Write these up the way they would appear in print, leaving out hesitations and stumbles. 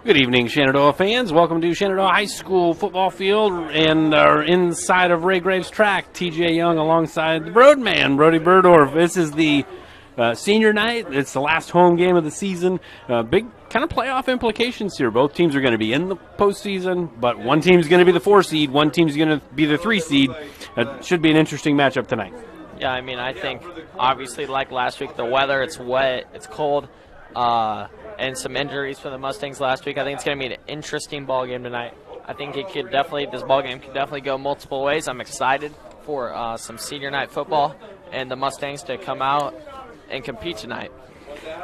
Good evening, Shenandoah fans. Welcome to Shenandoah High School football field and inside of Ray Graves track. TJ Young alongside the Broadman, Brody Burdorf. This is the senior night. It's the last home game of the season. Big kind of playoff implications here. Both teams are going to be in the postseason, but one team's going to be the 4 seed, one team's going to be the 3 seed. It should be an interesting matchup tonight. Yeah, I mean, I think obviously like last week, the weather, it's wet, it's cold, and some injuries for the Mustangs last week. I think it's going to be an interesting ball game tonight. I think this ball game could definitely go multiple ways. I'm excited for some senior night football and the Mustangs to come out and compete tonight.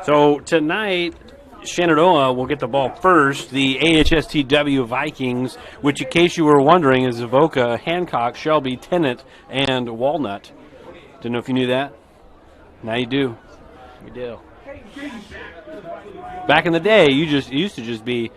So tonight, Shenandoah will get the ball first. The AHSTW Vikings, which in case you were wondering is Avoca, Hancock, Shelby, Tennant, and Walnut. Didn't know if you knew that. Now you do. We do. Back in the day, it used to just be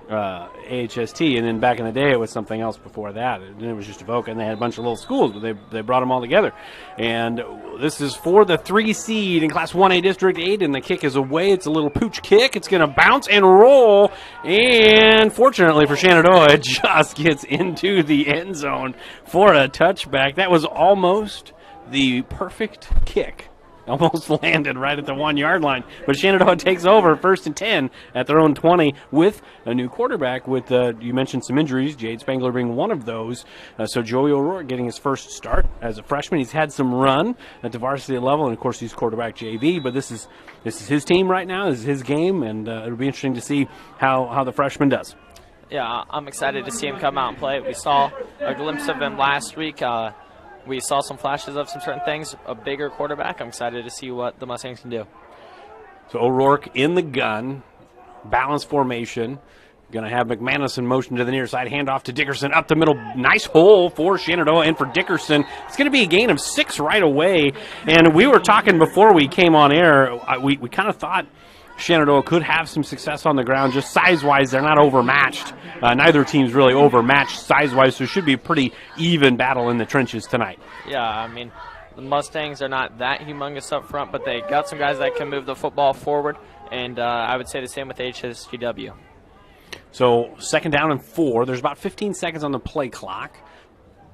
AHST, and then back in the day it was something else before that. And it was just Avoca, and they had a bunch of little schools, but they brought them all together. And this is for the 3 seed in Class 1A District 8, and the kick is away. It's a little pooch kick. It's going to bounce and roll, and fortunately for Shenandoah, it just gets into the end zone for a touchback. That was almost the perfect kick. Almost landed right at the 1-yard line. But Shenandoah takes over 1st and 10 at their own 20 with a new quarterback with, you mentioned some injuries, Jade Spangler being one of those. So Joey O'Rourke getting his first start as a freshman. He's had some run at the varsity level, and of course he's quarterback JV, but this is his team right now. This is his game, and it'll be interesting to see how the freshman does. Yeah, I'm excited to see him come out and play. We saw a glimpse of him last week. We saw some flashes of some certain things. A bigger quarterback. I'm excited to see what the Mustangs can do. So O'Rourke in the gun, balance formation. Going to have McManus in motion to the near side. Handoff to Dickerson up the middle. Nice hole for Shenandoah and for Dickerson. It's going to be a gain of 6 right away. And we were talking before we came on air. We kind of thought Shenandoah could have some success on the ground. Just size-wise, they're not overmatched. Neither team's really overmatched size-wise, so it should be a pretty even battle in the trenches tonight. Yeah, I mean, the Mustangs are not that humongous up front, but they got some guys that can move the football forward, and I would say the same with AHSTW. So 2nd down and 4. There's about 15 seconds on the play clock.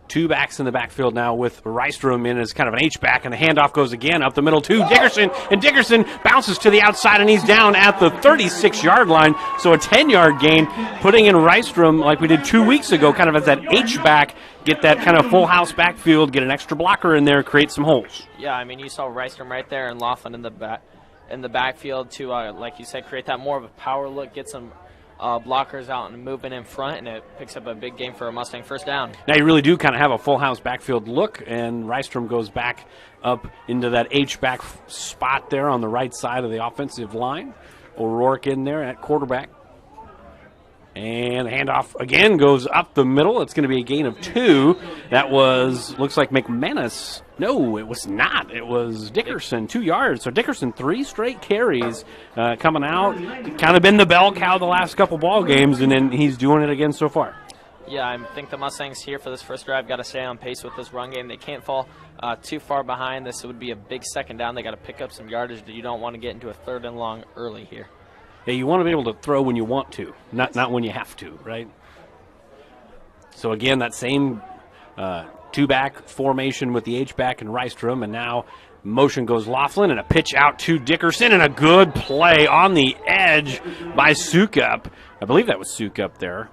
2 backs in the backfield now with Rystrom in as kind of an H-back, and the handoff goes again up the middle to Dickerson, and Dickerson bounces to the outside, and he's down at the 36-yard line, so a 10-yard gain, putting in Rystrom like we did 2 weeks ago, kind of as that H-back, get that kind of full house backfield, get an extra blocker in there, create some holes. Yeah, I mean, you saw Rystrom right there and Laughlin in the backfield to, like you said, create that more of a power look, get some blockers out and moving in front, and it picks up a big game for a Mustang first down. Now you really do kind of have a full house backfield look, and Rystrom goes back up into that H-back spot there on the right side of the offensive line. O'Rourke in there at quarterback. And the handoff again goes up the middle. It's going to be a gain of 2. That looks like McManus. No, it was not. It was Dickerson, 2 yards. So Dickerson, 3 straight carries coming out. Kind of been the bell cow the last couple ball games, and then he's doing it again so far. Yeah, I think the Mustangs here for this first drive got to stay on pace with this run game. They can't fall too far behind. This would be a big 2nd down. They got to pick up some yardage. You don't want to get into a 3rd and long early here. Yeah, you want to be able to throw when you want to, not when you have to, right? So again, that same 2-back formation with the H-back and Rystrom, and now motion goes Laughlin, and a pitch out to Dickerson, and a good play on the edge by Sukup. I believe that was Sukup there.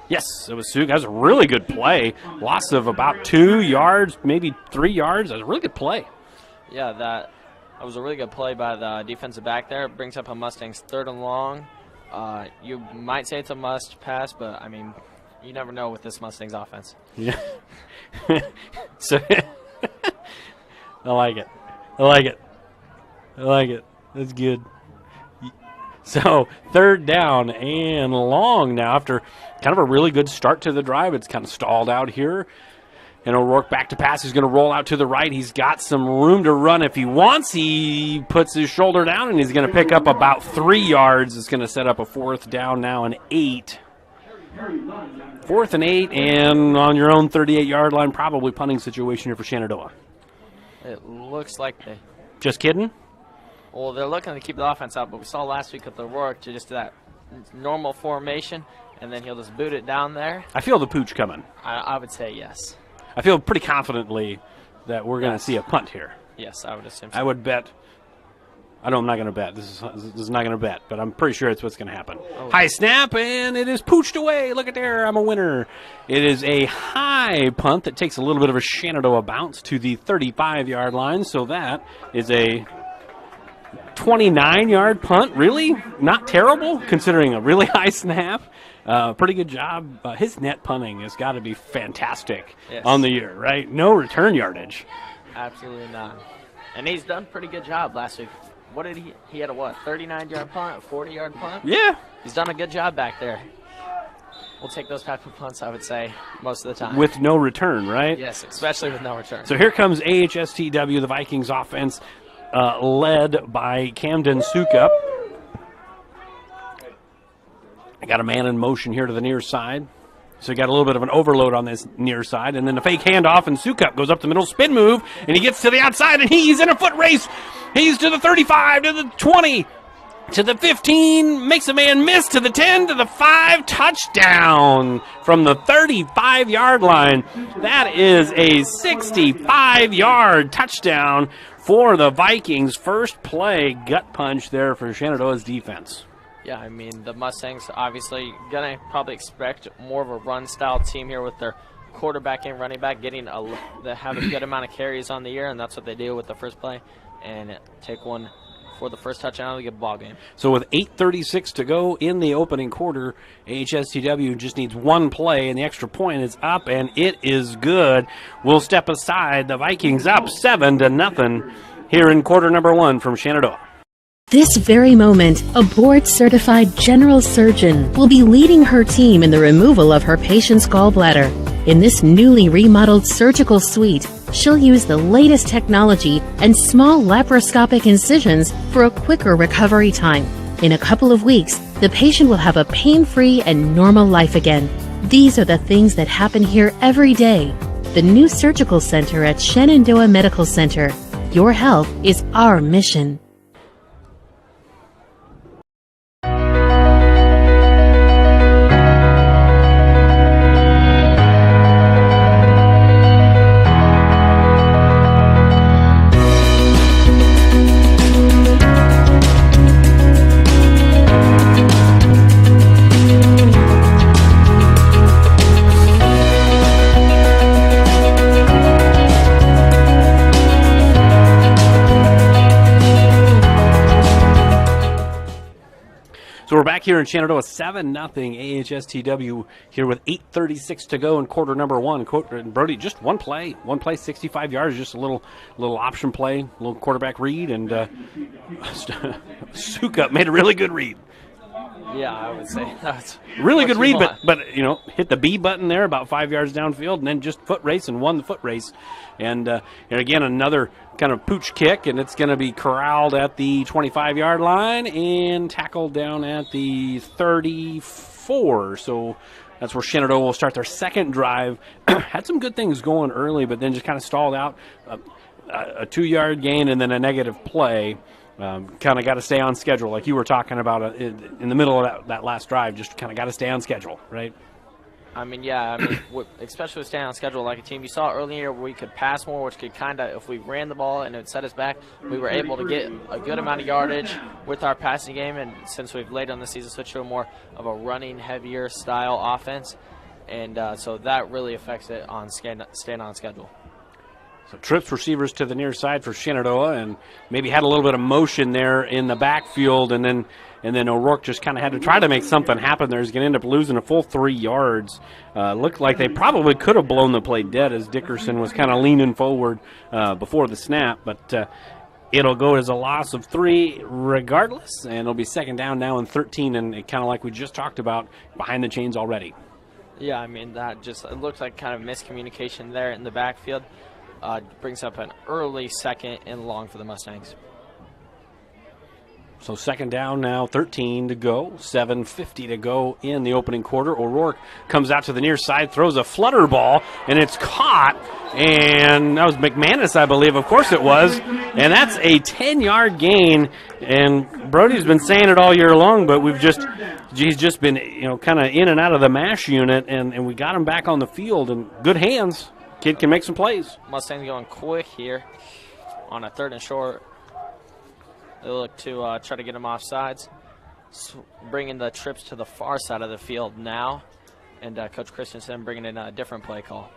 Yes, it was Sukup. That was a really good play. Loss of about 2 yards, maybe 3 yards. That was a really good play. Yeah, that was a really good play by the defensive back there. It brings up a Mustangs 3rd and long. You might say it's a must pass, but, I mean, you never know with this Mustangs offense. Yeah. So I like it. I like it. I like it. That's good. So 3rd down and long now after kind of a really good start to the drive. It's kind of stalled out here. And O'Rourke back to pass. He's going to roll out to the right. He's got some room to run if he wants. He puts his shoulder down, and he's going to pick up about 3 yards. It's going to set up a 4th down now and 8. 4th and 8, and on your own 38-yard line, probably punting situation here for Shenandoah. It looks like they... Just kidding? Well, they're looking to keep the offense out, but we saw last week with O'Rourke just that normal formation, and then he'll just boot it down there. I feel the pooch coming. I would say yes. I feel pretty confidently that we're going to see a punt here. Yes, I would assume so. I would bet. I know I'm not going to bet. This is not going to bet, but I'm pretty sure it's what's going to happen. Oh. High snap, and it is pooched away. Look at there. I'm a winner. It is a high punt that takes a little bit of a Shenandoah bounce to the 35-yard line, so that is a 29-yard punt. Really? Not terrible, considering a really high snap. Pretty good job. His net punting has got to be fantastic on the year, right? No return yardage. Absolutely not. And he's done a pretty good job last week. What did he had a 39-yard punt, a 40-yard punt? Yeah. He's done a good job back there. We'll take those type of punts, I would say, most of the time. With no return, right? Yes, especially with no return. So here comes AHSTW, the Vikings offense, led by Camden Sukup. I got a man in motion here to the near side. So you got a little bit of an overload on this near side, and then the fake handoff, and Sukup goes up the middle, spin move, and he gets to the outside, and he's in a foot race. He's to the 35, to the 20, to the 15, makes a man miss, to the 10, to the 5, touchdown from the 35-yard line. That is a 65-yard touchdown for the Vikings. First play, gut punch there for Shenandoah's defense. Yeah, I mean, the Mustangs obviously going to probably expect more of a run-style team here with their quarterback and running back they have a good amount of carries on the year, and that's what they do with the first play, and take one for the first touchdown of the good ball game. So with 8:36 to go in the opening quarter, AHSTW just needs one play, and the extra point is up, and it is good. We'll step aside. The Vikings up 7-0 here in quarter number 1 from Shenandoah. This very moment, a board-certified general surgeon will be leading her team in the removal of her patient's gallbladder. In this newly remodeled surgical suite, she'll use the latest technology and small laparoscopic incisions for a quicker recovery time. In a couple of weeks, the patient will have a pain-free and normal life again. These are the things that happen here every day. The new surgical center at Shenandoah Medical Center. Your health is our mission. So we're back here in Shenandoah, 7-0 AHSTW here with 8:36 to go in quarter number 1. And Brody, just one play, 65 yards, just a little option play, a little quarterback read, and Sukup made a really good read. Yeah, I would say that's really good read, but hit the B button there about 5 yards downfield, and then just foot race and won the foot race. And again, another kind of pooch kick, and it's going to be corralled at the 25-yard line and tackled down at the 34. So that's where Shenandoah will start their second drive. Had some good things going early, but then just kind of stalled out. A 2-yard gain and then a negative play. Kind of got to stay on schedule, like you were talking about in the middle of that last drive. Just kind of got to stay on schedule, right? I mean, yeah, especially with staying on schedule like a team. You saw earlier where we could pass more, which could kind of, if we ran the ball and it would set us back, we were able to get a good amount of yardage with our passing game. And since we've later on the season switched to more of a running, heavier style offense, and so that really affects it on staying on schedule. So trips receivers to the near side for Shenandoah, and maybe had a little bit of motion there in the backfield, and then O'Rourke just kind of had to try to make something happen there. He's going to end up losing a full 3 yards. Looked like they probably could have blown the play dead as Dickerson was kind of leaning forward before the snap, but it'll go as a loss of 3 regardless, and it'll be second down now and 13, and kind of like we just talked about, behind the chains already. Yeah, I mean, it looks like kind of miscommunication there in the backfield. Brings up an early second and long for the Mustangs. So second down now, 13 to go, 7:50 to go in the opening quarter. O'Rourke comes out to the near side, throws a flutter ball, and it's caught. And that was McManus, I believe. Of course it was. And that's a 10-yard gain. And Brody's been saying it all year long, but he's just been, kind of in and out of the MASH unit, and we got him back on the field. And good hands. Kid can make some plays. Mustangs going quick here on a 3rd and short. They look to try to get him off sides. So bringing the trips to the far side of the field now. And Coach Christensen bringing in a different play call.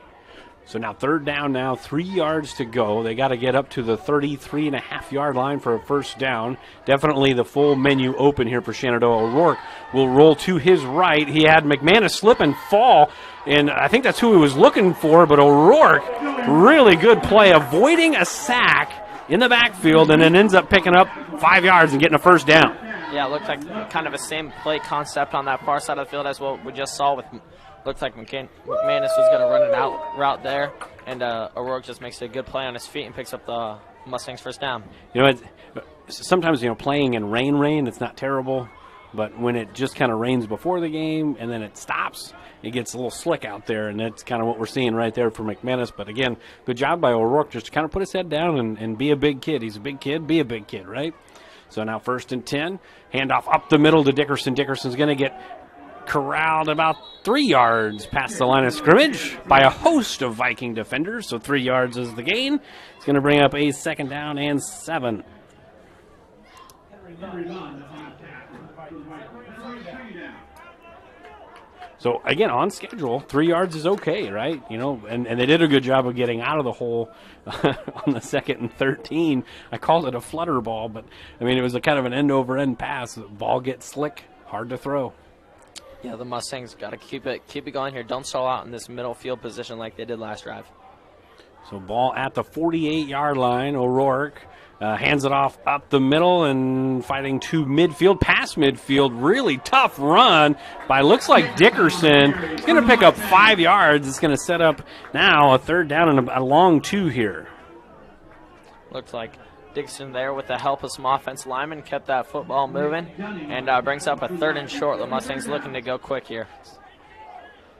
So now 3rd down now, 3 yards to go. They got to get up to the 33.5-yard line for a first down. Definitely the full menu open here for Shenandoah. O'Rourke will roll to his right. He had McManus slip and fall, and I think that's who he was looking for, but O'Rourke, really good play, avoiding a sack in the backfield, and then ends up picking up 5 yards and getting a first down. Yeah, it looked like kind of the same play concept on that far side of the field as what we just saw with, looked like McManus was going to run an out route there, and O'Rourke just makes a good play on his feet and picks up the Mustangs first down. Sometimes, playing in rain, it's not terrible, but when it just kind of rains before the game and then it stops, it gets a little slick out there, and that's kind of what we're seeing right there for McManus. But again, good job by O'Rourke just to kind of put his head down and be a big kid. He's a big kid, be a big kid, right? So now 1st and 10, handoff up the middle to Dickerson. Dickerson's going to get corralled about 3 yards past the line of scrimmage by a host of Viking defenders. So 3 yards is the gain. It's going to bring up a 2nd down and 7. So, again, on schedule, 3 yards is okay, right? And they did a good job of getting out of the hole on the 2nd and 13. I called it a flutter ball, but, it was a kind of an end-over-end pass. The ball gets slick, hard to throw. Yeah, the Mustangs got to keep it going here. Don't stall out in this middle field position like they did last drive. So ball at the 48-yard line. O'Rourke hands it off up the middle and fighting to midfield, past midfield. Really tough run by, looks like Dickerson. He's going to pick up 5 yards. It's going to set up now a 3rd down and a long 2 here. Looks like Dixon there with the help of some offensive linemen kept that football moving and brings up a 3rd and short. The Mustangs looking to go quick here.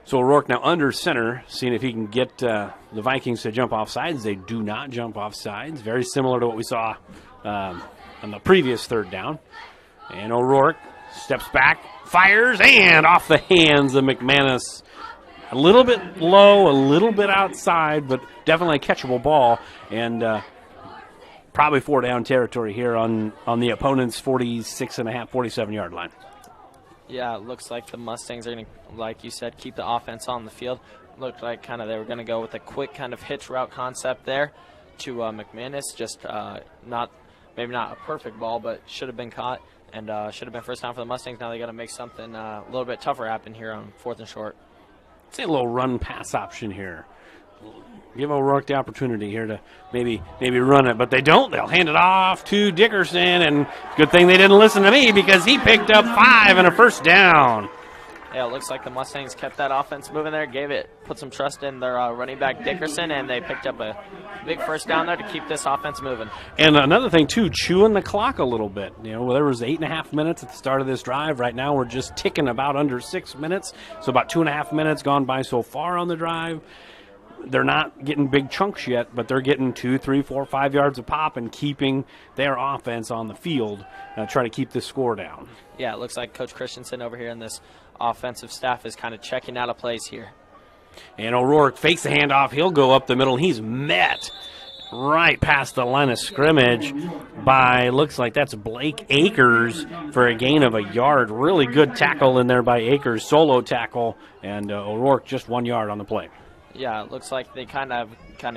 So O'Rourke now under center, seeing if he can get the Vikings to jump off sides. They do not jump off sides. Very similar to what we saw on the previous 3rd down. And O'Rourke steps back, fires, and off the hands of McManus. A little bit low, a little bit outside, but definitely a catchable ball. And probably 4 down territory here on the opponent's 46.5, 47-yard line. Yeah, it looks like the Mustangs are going to, like you said, keep the offense on the field. Looked like kind of they were going to go with a quick kind of hitch route concept there to McManus. Just maybe not a perfect ball, but should have been caught and should have been first down for the Mustangs. Now they got to make something a little bit tougher happen here on 4th and short. Say a little run pass option here. Give O'Rourke the opportunity here to maybe run it, but they don't. They'll hand it off to Dickerson, and good thing they didn't listen to me because he picked up 5 and a first down. Yeah, it looks like the Mustangs kept that offense moving there, put some trust in their running back Dickerson, and they picked up a big first down there to keep this offense moving. And another thing, too, chewing the clock a little bit. There was 8.5 minutes at the start of this drive. Right now we're just ticking about under 6 minutes, so about 2.5 minutes gone by so far on the drive. They're not getting big chunks yet, but they're getting 2, 3, 4, 5 yards a pop and keeping their offense on the field, trying to keep this score down. Yeah, it looks like Coach Christensen over here in this offensive staff is kind of checking out of plays here. And O'Rourke fakes the handoff. He'll go up the middle. He's met right past the line of scrimmage by, looks like that's Blake Akers for a gain of a yard. Really good tackle in there by Akers, solo tackle, and O'Rourke just 1 yard on the play. Yeah, it looks like they kind of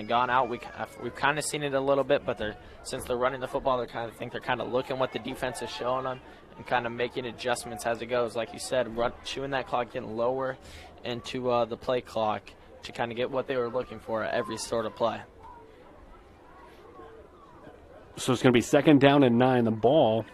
gone out. We've kind of seen it a little bit, but since they're running the football, they're kind of looking what the defense is showing them and kind of making adjustments as it goes. Like you said, chewing that clock, getting lower into the play clock to kind of get what they were looking for at every sort of play. So it's going to be 2nd down and 9. The ball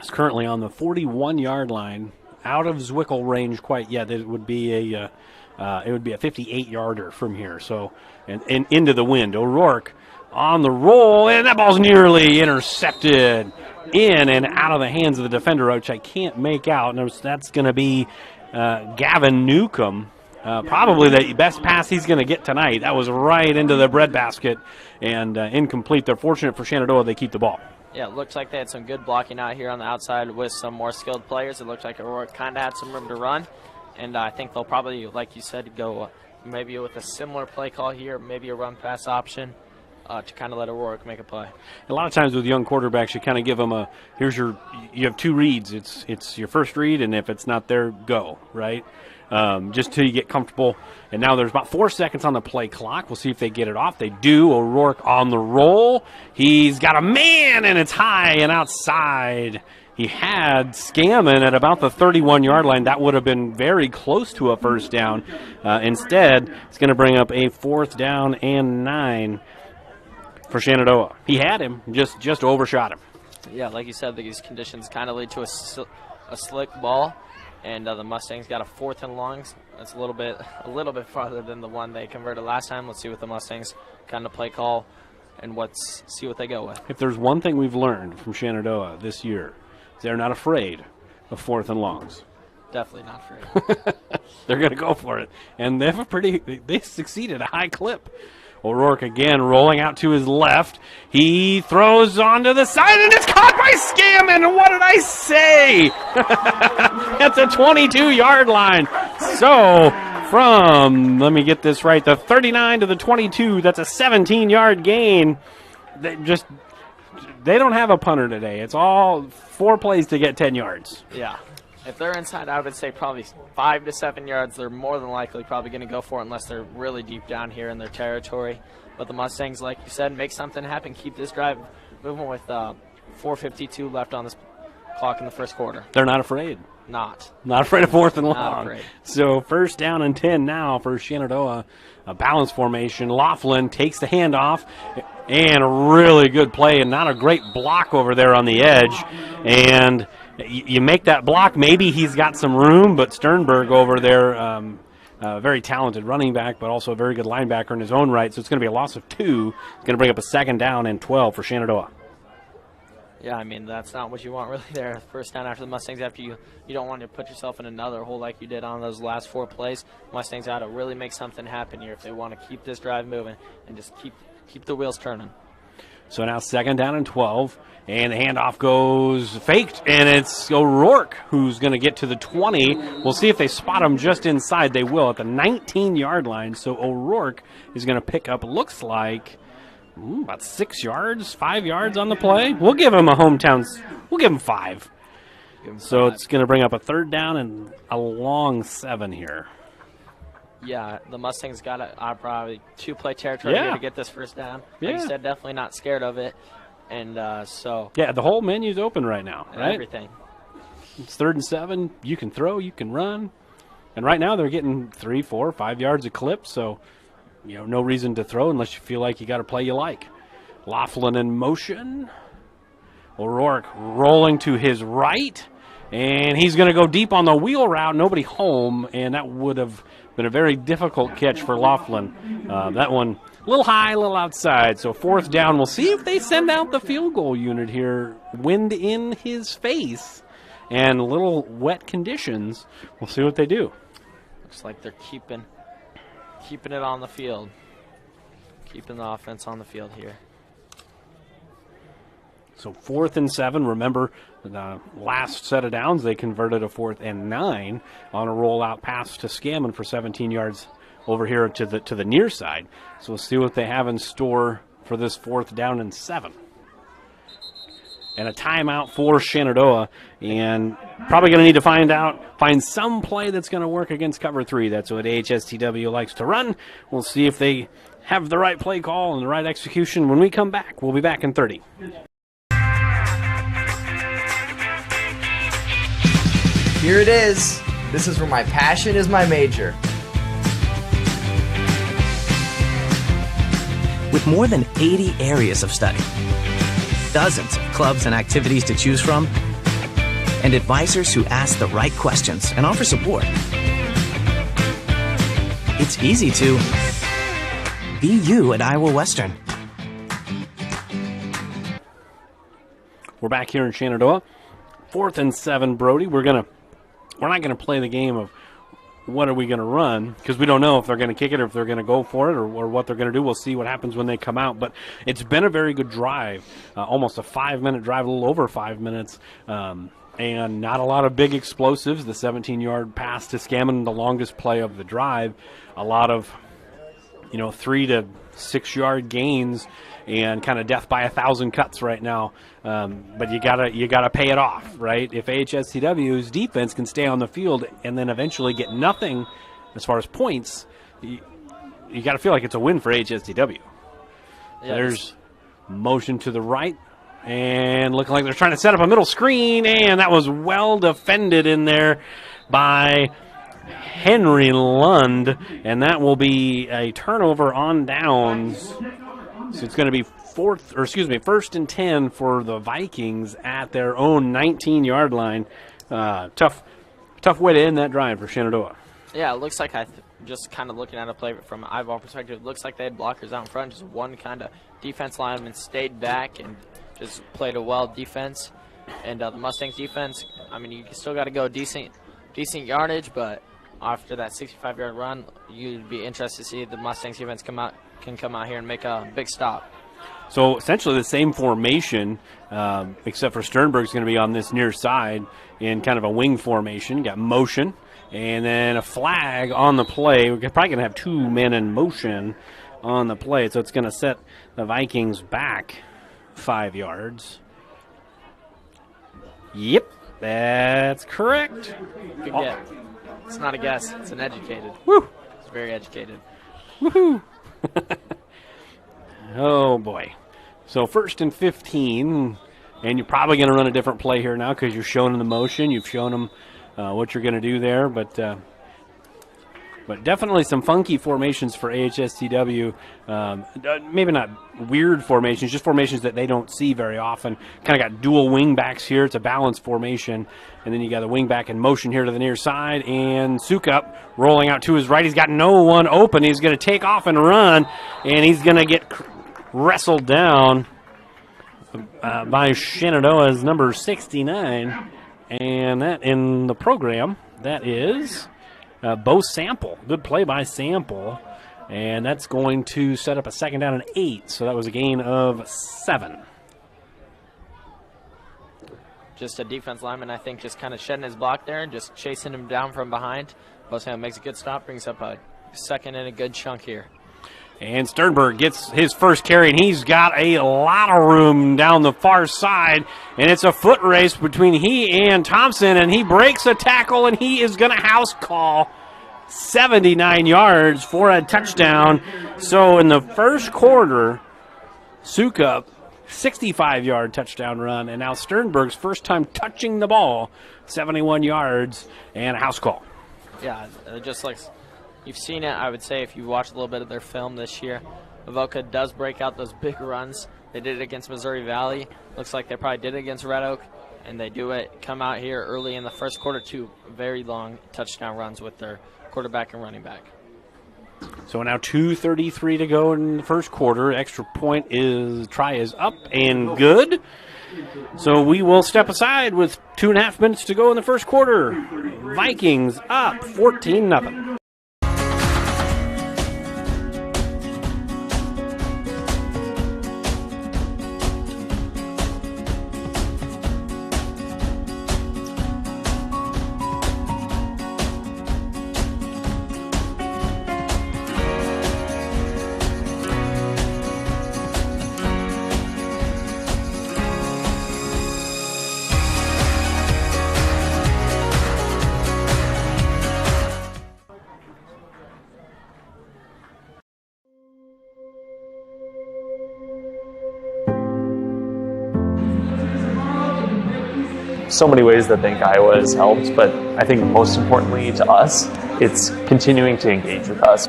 is currently on the 41-yard line, out of Zwickle range quite yet. It would be a 58-yarder from here. So and into the wind. O'Rourke on the roll, and that ball's nearly intercepted in and out of the hands of the defender, which I can't make out. And that's going to be Gavin Newcomb. Probably the best pass he's going to get tonight. That was right into the breadbasket and incomplete. They're fortunate for Shenandoah they keep the ball. Yeah, it looks like they had some good blocking out here on the outside with some more skilled players. It looked like Aurora kind of had some room to run, and I think they'll probably, like you said, go maybe with a similar play call here, maybe a run-pass option to kind of let Aurora make a play. A lot of times with young quarterbacks, you kind of give them you have two reads. It's your first read, and if it's not there, go, right? Just till you get comfortable. And now there's about 4 seconds on the play clock. We'll see if they get it off. They do. O'Rourke on the roll. He's got a man, and it's high and outside. He had Scammon at about the 31-yard line. That would have been very close to a first down. Instead, it's going to bring up a 4th down and 9 for Shenandoah. He had him, just overshot him. Yeah, like you said, these conditions kind of lead to a slick ball. And the Mustangs got a 4th and longs. That's a little bit farther than the one they converted last time. Let's see what the Mustangs kind of play call and see what they go with. If there's one thing we've learned from Shenandoah this year, they're not afraid of 4th and longs. Definitely not afraid. They're going to go for it. And they succeeded a high clip. O'Rourke again rolling out to his left. He throws onto the side, and it's caught by Scammon. What did I say? That's a 22-yard line. So from, let me get this right, the 39 to the 22, that's a 17-yard gain. They don't have a punter today. It's all 4 plays to get 10 yards. Yeah. If they're inside, I would say probably 5 to 7 yards. They're more than likely probably going to go for it unless they're really deep down here in their territory. But the Mustangs, like you said, make something happen. Keep this drive moving with 4:52 left on this clock in the first quarter. They're not afraid. Not afraid of 4th and long. Not afraid. So 1st down and 10 now for Shenandoah. A balance formation. Laughlin takes the handoff, and a really good play, and not a great block over there on the edge. And you make that block, maybe he's got some room, but Sternberg over there, very talented running back, but also a very good linebacker in his own right. So it's going to be a loss of 2. It's going to bring up a 2nd down and 12 for Shenandoah. Yeah, I mean, that's not what you want really there. 1st down after the Mustangs, after you don't want to put yourself in another hole like you did on those last 4 plays. Mustangs got to really make something happen here if they want to keep this drive moving and just keep the wheels turning. So now 2nd down and 12, and the handoff goes faked, and it's O'Rourke who's going to get to the 20. We'll see if they spot him just inside. They will at the 19-yard line. So O'Rourke is going to pick up, looks like, about 6 yards, 5 yards on the play. We'll give him we'll give him 5. So it's going to bring up a 3rd down and a long 7 here. Yeah, the Mustangs got probably 2-play territory here to get this 1st down. Like you said, definitely not scared of it. And so. Yeah, the whole menu's open right now, right? Everything. It's 3rd and 7. You can throw, you can run. And right now they're getting 3, 4, 5 yards a clip. So, no reason to throw unless you feel like you got a play you like. Laughlin in motion. O'Rourke rolling to his right. And he's going to go deep on the wheel route. Nobody home. And that would have been a very difficult catch for Laughlin. That one a little high, a little outside. So 4th down. We'll see if they send out the field goal unit here. Wind in his face and a little wet conditions. We'll see what they do. Looks like they're keeping it on the field. Keeping the offense on the field here. So 4th and 7. Remember, the last set of downs, they converted a 4th and 9 on a rollout pass to Scammon for 17 yards over here to the near side. So we'll see what they have in store for this 4th down and 7. And a timeout for Shenandoah, and probably going to need to find some play that's going to work against cover 3. That's what AHSTW likes to run. We'll see if they have the right play call and the right execution when we come back. We'll be back in 30. Here it is. This is where my passion is my major. With more than 80 areas of study, dozens of clubs and activities to choose from, and advisors who ask the right questions and offer support, it's easy to be you at Iowa Western. We're back here in Shenandoah. 4th and 7, Brody. We're not gonna play the game of what are we going to run, because we don't know if they're going to kick it or if they're going to go for it or what they're going to do. We'll see what happens when they come out. But it's been a very good drive, almost a 5-minute drive, a little over 5 minutes, and not a lot of big explosives. The 17-yard pass to Scammon, the longest play of the drive. A lot of 3 to 6 yard gains and kind of death by 1,000 cuts right now. But you gotta pay it off, right? If AHSTW's defense can stay on the field and then eventually get nothing as far as points, you got to feel like it's a win for AHSTW. Yes. There's motion to the right, and looking like they're trying to set up a middle screen, and that was well defended in there by Henry Lund, and that will be a turnover on downs. So it's going to be 1st and 10 for the Vikings at their own 19-yard line. Tough way to end that drive for Shenandoah. Yeah, it looks like just kind of looking at a play from an eyeball perspective, it looks like they had blockers out in front. Just one kind of defense lineman stayed back and just played a well defense. And the Mustangs defense, I mean, you still got to go decent yardage, but after that 65-yard run, you'd be interested to see the Mustangs defense can come out here and make a big stop. So essentially the same formation, except for Sternberg's going to be on this near side in kind of a wing formation. Got motion and then a flag on the play. We're probably going to have 2 men in motion on the play, so it's going to set the Vikings back 5 yards. Yep, that's correct. Good get. It's not a guess. It's an educated. Woo! It's very educated. Woohoo! Oh, boy. So 1st and 15, and you're probably going to run a different play here now because you're showing them the motion. You've shown them what you're going to do there, but definitely some funky formations for AHSTW. Maybe not weird formations, just formations that they don't see very often. Kind of got dual wing backs here. It's a balanced formation. And then you got the wing back in motion here to the near side. And Sukup rolling out to his right. He's got no one open. He's going to take off and run. And he's going to get wrestled down by Shenandoah's number 69. And that in the program, that is Bo Sample. Good play by Sample. And that's going to set up a 2nd down and 8. So that was a gain of 7. Just a defense lineman, I think, just kind of shedding his block there and just chasing him down from behind. Bo Sample makes a good stop, brings up a 2nd and a good chunk here. And Sternberg gets his first carry, and he's got a lot of room down the far side. And it's a foot race between he and Thompson, and he breaks a tackle, and he is going to house call 79 yards for a touchdown. So in the first quarter, Sukup, 65-yard touchdown run, and now Sternberg's first time touching the ball, 71 yards, and a house call. Yeah, just like you've seen it, I would say, if you watch a little bit of their film this year, Avoca does break out those big runs. They did it against Missouri Valley. Looks like they probably did it against Red Oak, and they do it, come out here early in the first quarter, 2 very long touchdown runs with their quarterback and running back. So now 2:33 to go in the first quarter. Extra point try is up and good. So we will step aside with 2.5 minutes to go in the first quarter. Vikings up 14-0. So many ways that I think Iowa has helped, but I think most importantly to us, it's continuing to engage with us.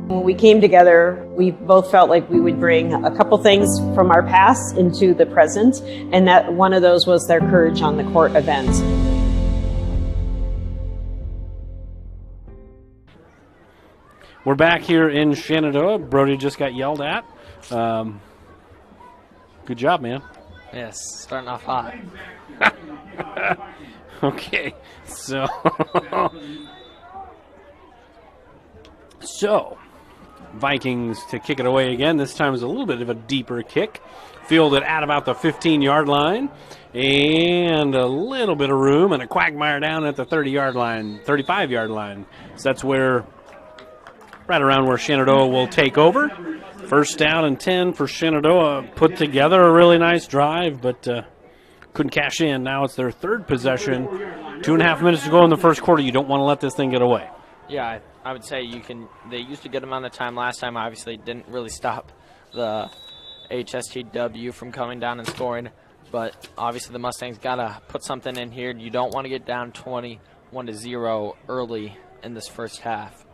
When we came together, we both felt like we would bring a couple things from our past into the present, and that one of those was their Courage on the Court event. We're back here in Shenandoah. Brody just got yelled at. Good job, man. Yes, starting off hot. Okay, so Vikings to kick it away again. This time is a little bit of a deeper kick, fielded at about the 15-yard line, and a little bit of room and a quagmire down at the 30-yard line, 35-yard line. So that's where, right around where Shenandoah will take over. First down and 10 for Shenandoah. Put together a really nice drive, but couldn't cash in. Now it's their third possession. 2.5 minutes to go in the first quarter. You don't want to let this thing get away. Yeah, I would say they used a good amount of time last time. Obviously, didn't really stop the AHSTW from coming down and scoring. But obviously, the Mustangs got to put something in here. You don't want to get down 21-0 early in this first half.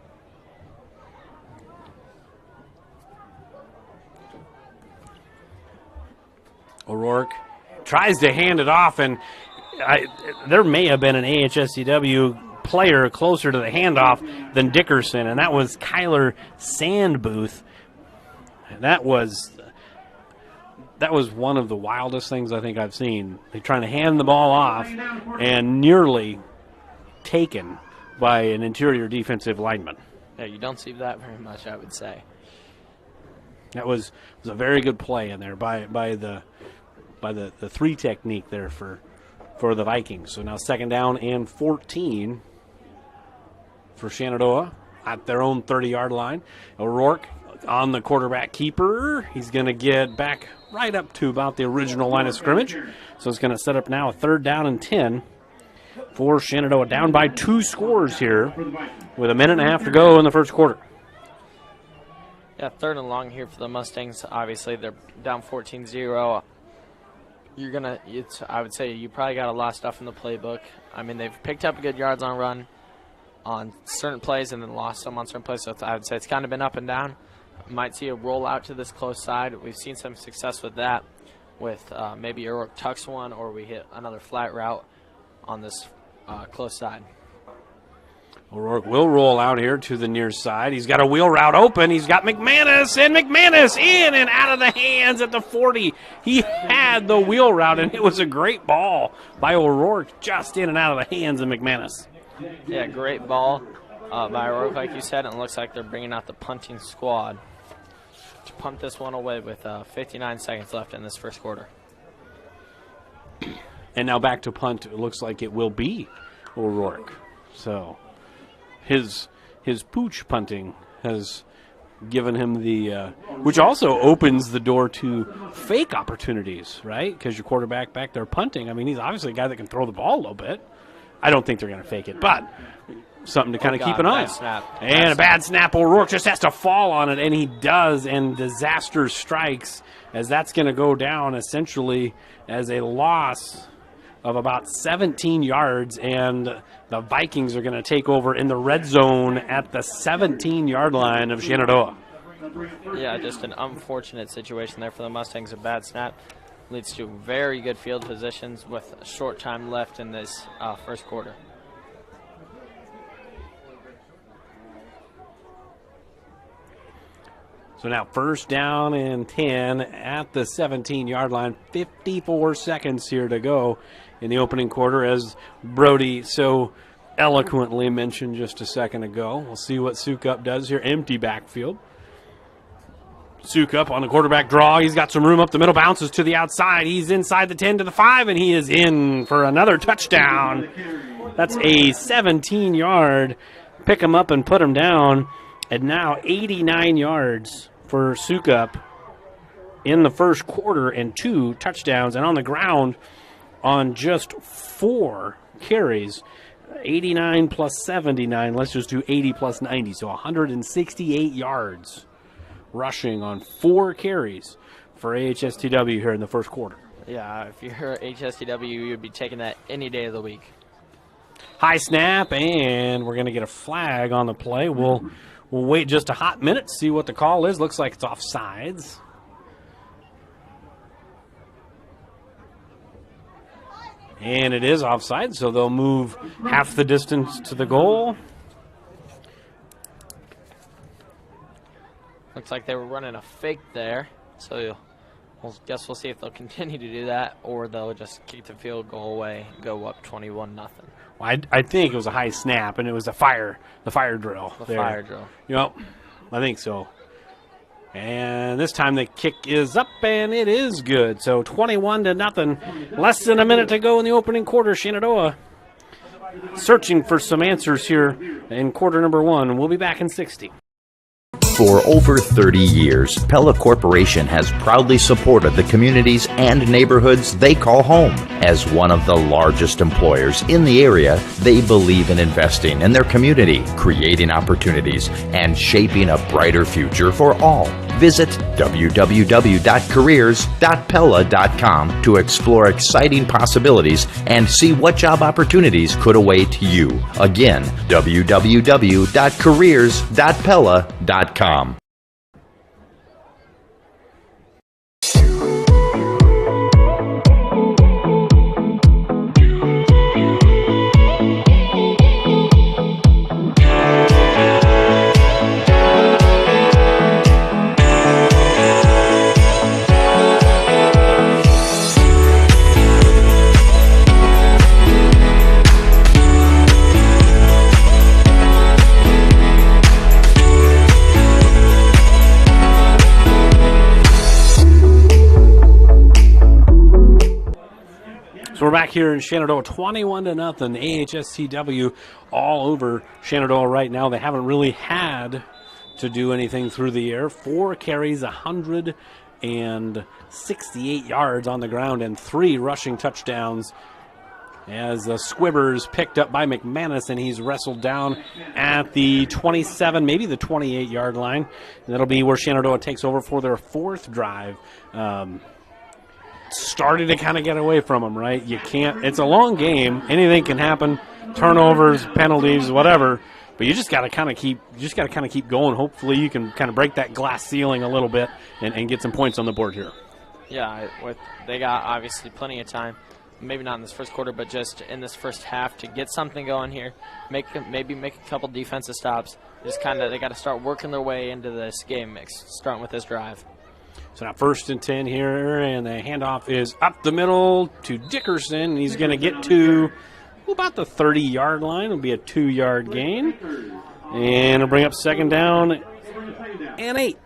O'Rourke tries to hand it off, and there may have been an AHSTW player closer to the handoff than Dickerson, and that was Kyler Sandbooth. That was one of the wildest things I think I've seen. They're trying to hand the ball off and nearly taken by an interior defensive lineman. Yeah, you don't see that very much, I would say. That was a very good play in there by the three technique there for the Vikings. So now second down and 14 for Shenandoah at their own 30-yard line. O'Rourke on the quarterback keeper. He's going to get back right up to about the original line of scrimmage. So it's going to set up now a third down and 10 for Shenandoah. Down by 2 scores here with 1.5 minutes to go in the first quarter. Yeah, third and long here for the Mustangs. Obviously, they're down 14-0. I would say you probably got a lot of stuff in the playbook. I mean, they've picked up good yards on run on certain plays and then lost some on certain plays. So I would say it's kind of been up and down. Might see a rollout to this close side. We've seen some success with that, with maybe O'Rourke tucks one or we hit another flat route on this close side. O'Rourke will roll out here to the near side. He's got a wheel route open. He's got McManus, and McManus in and out of the hands at the 40. He had the wheel route, and it was a great ball by O'Rourke, just in and out of the hands of McManus. Yeah, great ball by O'Rourke, like you said, and it looks like they're bringing out the punting squad to punt this one away with 59 seconds left in this first quarter. And now back to punt. It looks like it will be O'Rourke. So his pooch punting has given him the which also opens the door to fake opportunities, right? Because your quarterback back there punting, I mean, he's obviously a guy that can throw the ball a little bit. I don't think they're going to fake it, but something to kind of keep an eye on. And a bad snap. O'Rourke just has to fall on it, and he does, and disaster strikes, as that's going to go down essentially as a loss of about 17 yards, and the Vikings are going to take over in the red zone at the 17-yard line of Shenandoah. Yeah, just an unfortunate situation there for the Mustangs. A bad snap leads to very good field positions with a short time left in this first quarter. So now first down and 10 at the 17-yard line. 54 seconds here to go in the opening quarter, as Brody so eloquently mentioned just a second ago. We'll see what Sukup does here. Empty backfield. Sukup on the quarterback draw. He's got some room up the middle, bounces to the outside. He's inside the 10 to the 5, and he is in for another touchdown. That's a 17-yard pick him up and put him down. And now 89 yards for Sukup in the first quarter and 2 touchdowns. And on the ground on just 4 carries, 89 plus 79. Let's just do 80 plus 90. So 168 yards rushing on 4 carries for AHSTW here in the first quarter. Yeah, if you're AHSTW, you'd be taking that any day of the week. High snap, and we're going to get a flag on the play. We'll wait just a hot minute to see what the call is. Looks like it's offsides. And it is offside, so they'll move half the distance to the goal. Looks like they were running a fake there, so We'll see if they'll continue to do that or they'll just kick the field goal away, go up 21-0. Well, I think it was a high snap, and it was the fire drill. Fire drill. Yep, I think so. And this time the kick is up, and it is good. So 21-0. Less than a minute to go in the opening quarter. Shenandoah searching for some answers here in quarter number 1. We'll be back in 60. For over 30 years, Pella Corporation has proudly supported the communities and neighborhoods they call home. As one of the largest employers in the area, they believe in investing in their community, creating opportunities, and shaping a brighter future for all. Visit www.careers.pella.com to explore exciting possibilities and see what job opportunities could await you. Again, www.careers.pella.com. So we're back here in Shenandoah, 21-0. AHSTW all over Shenandoah right now. They haven't really had to do anything through the air. 4 carries, 168 yards on the ground, and 3 rushing touchdowns. As the Squibbers picked up by McManus, and he's wrestled down at the 27, maybe the 28-yard line. And that'll be where Shenandoah takes over for their 4th drive. Started to kind of get away from them, right? You can't. It's a long game. Anything can happen. Turnovers, penalties, whatever. But you just got to kind of keep. Going. Hopefully, you can kind of break that glass ceiling a little bit and get some points on the board here. Yeah, they got obviously plenty of time. Maybe not in this first quarter, but just in this first half to get something going here. Maybe make a couple defensive stops. Just kind of they got to start working their way into this game mix, starting with this drive. So now 1st and 10 here, and the handoff is up the middle to Dickerson. He's going to get to about the 30-yard line. It'll be a 2-yard gain. And it'll bring up 2nd down and 8.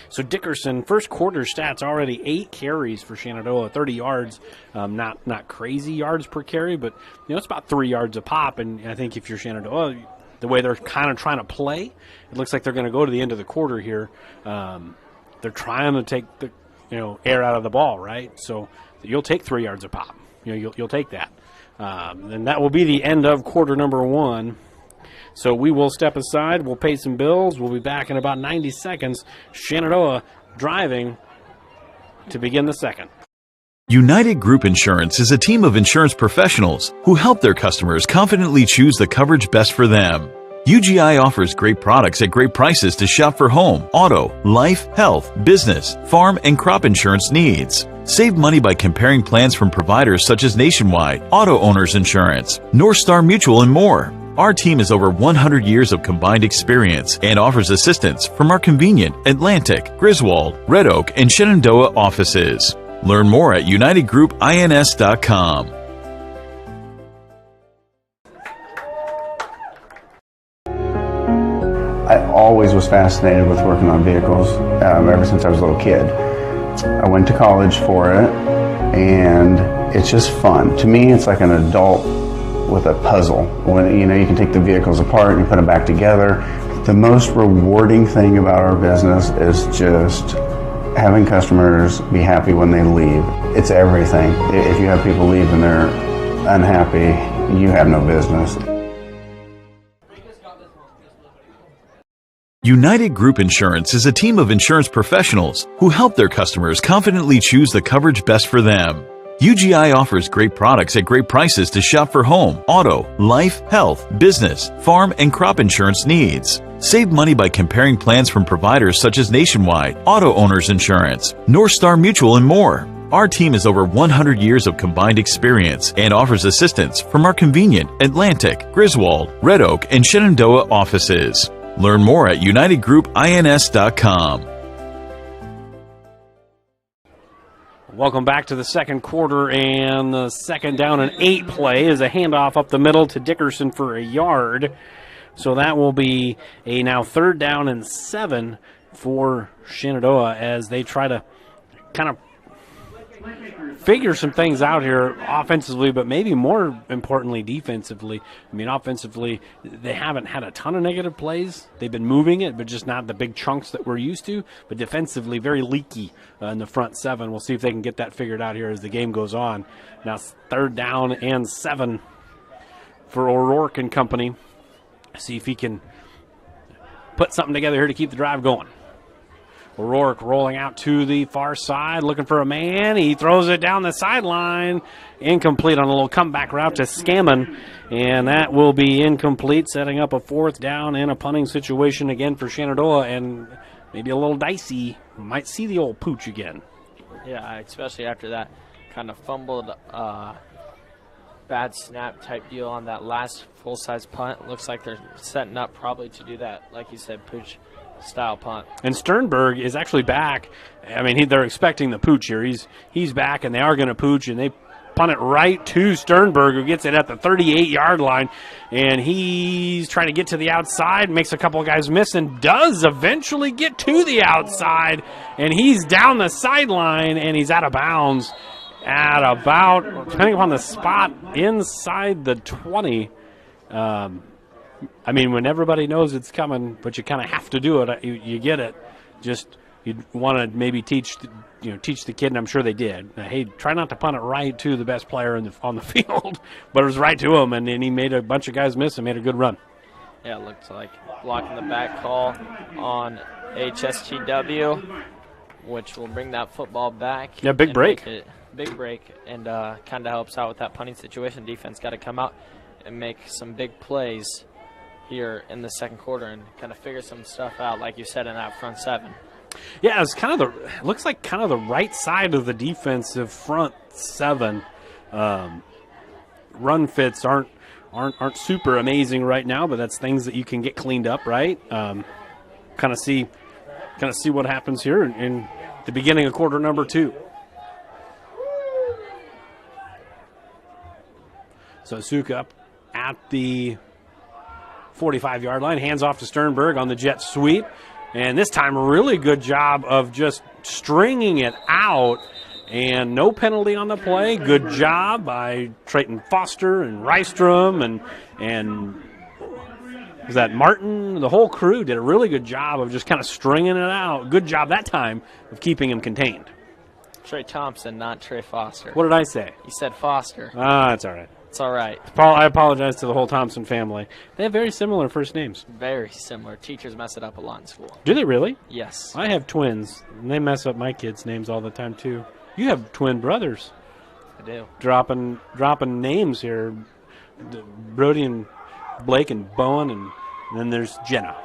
So Dickerson, first quarter stats already 8 carries for Shenandoah, 30 yards. Not crazy yards per carry, but it's about 3 yards a pop. And I think if you're Shenandoah, the way they're kind of trying to play, it looks like they're going to go to the end of the quarter here. They're trying to take the air out of the ball, right? So you'll take 3 yards a pop. You'll take that, and that will be the end of quarter number 1. So we will step aside. We'll pay some bills. We'll be back in about 90 seconds. Shenandoah driving to begin the 2nd. United Group Insurance is a team of insurance professionals who help their customers confidently choose the coverage best for them. UGI offers great products at great prices to shop for home, auto, life, health, business, farm, and crop insurance needs. Save money by comparing plans from providers such as Nationwide, Auto Owners Insurance, North Star Mutual, and more. Our team has over 100 years of combined experience and offers assistance from our convenient Atlantic, Griswold, Red Oak, and Shenandoah offices. Learn more at unitedgroupins.com. I always was fascinated with working on vehicles ever since I was a little kid. I went to college for it, and it's just fun. To me, it's like an adult with a puzzle. When you can take the vehicles apart and you put them back together. The most rewarding thing about our business is just having customers be happy when they leave. It's everything. If you have people leave and they're unhappy, you have no business. United Group Insurance is a team of insurance professionals who help their customers confidently choose the coverage best for them. UGI offers great products at great prices to shop for home, auto, life, health, business, farm, and crop insurance needs. Save money by comparing plans from providers such as Nationwide, Auto Owners Insurance, North Star Mutual, and more. Our team has over 100 years of combined experience and offers assistance from our convenient Atlantic, Griswold, Red Oak, and Shenandoah offices. Learn more at unitedgroupins.com. Welcome back to the second quarter, and the second down and 8 play is a handoff up the middle to Dickerson for a yard. So that will be a now 3rd down and 7 for Shenandoah as they try to kind of figure some things out here offensively, but maybe more importantly defensively. I mean, offensively, they haven't had a ton of negative plays. They've been moving it, but just not the big chunks that we're used to. But defensively, very leaky in the front 7. We'll see if they can get that figured out here as the game goes on. Now it's 3rd down and 7 for O'Rourke and company. See if he can put something together here to keep the drive going. O'Rourke rolling out to the far side, looking for a man. He throws it down the sideline. Incomplete on a little comeback route to Scammon. And that will be incomplete, setting up a 4th down and a punting situation again for Shenandoah. And maybe a little dicey. Might see the old pooch again. Yeah, especially after that kind of fumbled bad snap type deal on that last full-size punt. Looks like they're setting up probably to do that, like you said, pooch style punt. And Sternberg is actually back. I mean, they're expecting the pooch here. He's back, and they are going to pooch, and they punt it right to Sternberg, who gets it at the 38-yard line. And he's trying to get to the outside, makes a couple of guys miss, and does eventually get to the outside. And he's down the sideline, and he's out of bounds at about, depending upon the spot, inside the 20. I mean, when everybody knows it's coming, but you kind of have to do it, you get it. Just you want to maybe teach the kid, and I'm sure they did. Hey, try not to punt it right to the best player on the field, but it was right to him, and he made a bunch of guys miss and made a good run. Yeah, it looks like blocking the back call on AHSTW, which will bring that football back. Yeah, big break. Big break, and kind of helps out with that punting situation. Defense got to come out and make some big plays here in the second quarter and kind of figure some stuff out, like you said, in that front 7. Yeah, it's kind of it looks like kind of the right side of the defensive front 7. Run fits aren't super amazing right now, but that's things that you can get cleaned up, right? Kind of see what happens here in the beginning of quarter number 2. So Sukup at the 45-yard line, hands off to Sternberg on the jet sweep. And this time, a really good job of just stringing it out, and no penalty on the play. Good job by Trayton Foster and Rystrom and was that Martin? The whole crew did a really good job of just kind of stringing it out. Good job that time of keeping him contained. Trey Thompson, not Trey Foster. What did I say? You said Foster. That's all right. It's all right. I apologize to the whole Thompson family. They have very similar first names. Very similar. Teachers mess it up a lot in school. Do they really? Yes. I have twins, and they mess up my kids' names all the time, too. You have twin brothers. I do. Dropping names here. Brody and Blake and Bowen, and then there's Jenna.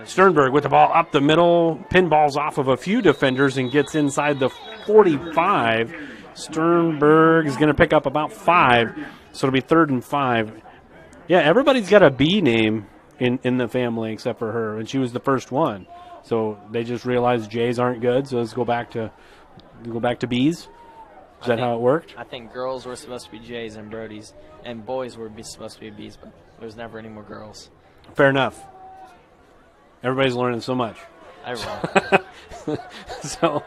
Sternberg with the ball up the middle, pinballs off of a few defenders and gets inside the 45. Sternberg is going to pick up about 5, so it'll be 3rd and 5. Yeah, everybody's got a B name in the family except for her, and she was the first one. So they just realized J's aren't good, so let's go back to B's. Is that how it worked? I think girls were supposed to be J's and Brody's, and boys were supposed to be B's, but there was never any more girls. Fair enough. Everybody's learning so much. So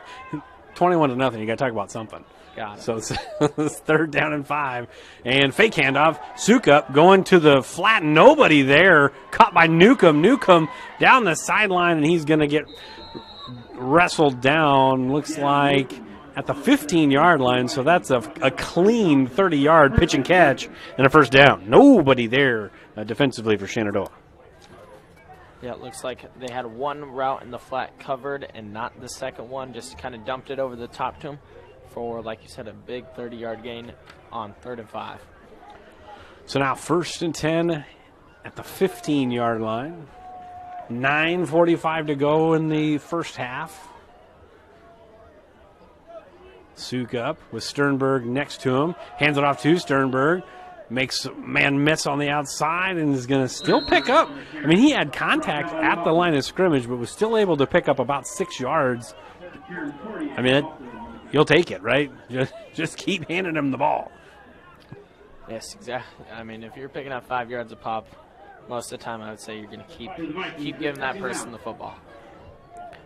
21-0, you got to talk about something. Got it. So it's 3rd down and 5. And fake handoff. Sukup going to the flat. Nobody there. Caught by Newcomb. Newcomb down the sideline, and he's going to get wrestled down. Looks like at the 15-yard line. So that's a clean 30-yard pitch and catch and a 1st down. Nobody there defensively for Shenandoah. Yeah, it looks like they had one route in the flat covered and not the second one. Just kind of dumped it over the top to him for, like you said, a big 30-yard gain on 3rd and 5. So now 1st and 10 at the 15-yard line. 9:45 to go in the first half. Sukup with Sternberg next to him. Hands it off to Sternberg. Makes a man miss on the outside and is going to still pick up. I mean, he had contact at the line of scrimmage, but was still able to pick up about 6 yards. I mean, you'll take it, right? Just keep handing him the ball. Yes, exactly. I mean, if you're picking up 5 yards a pop, most of the time I would say you're going to keep giving that person the football.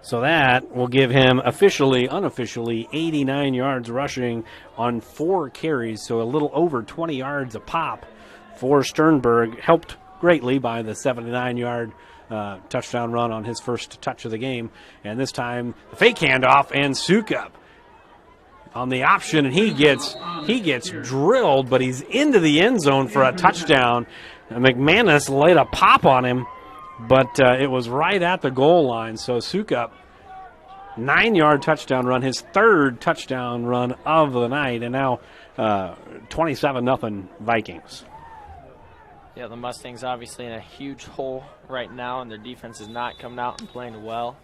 So that will give him unofficially 89 yards rushing on 4 carries, so a little over 20 yards a pop for Sternberg, helped greatly by the 79-yard touchdown run on his first touch of the game. And this time, the fake handoff, and Sukup on the option, and he gets drilled, but he's into the end zone for a touchdown. McManus laid a pop on him, but it was right at the goal line. So Sukup, 9-yard touchdown run, his 3rd touchdown run of the night, and now 27-0 Vikings. Yeah, the Mustangs obviously in a huge hole right now, and their defense is not coming out and playing well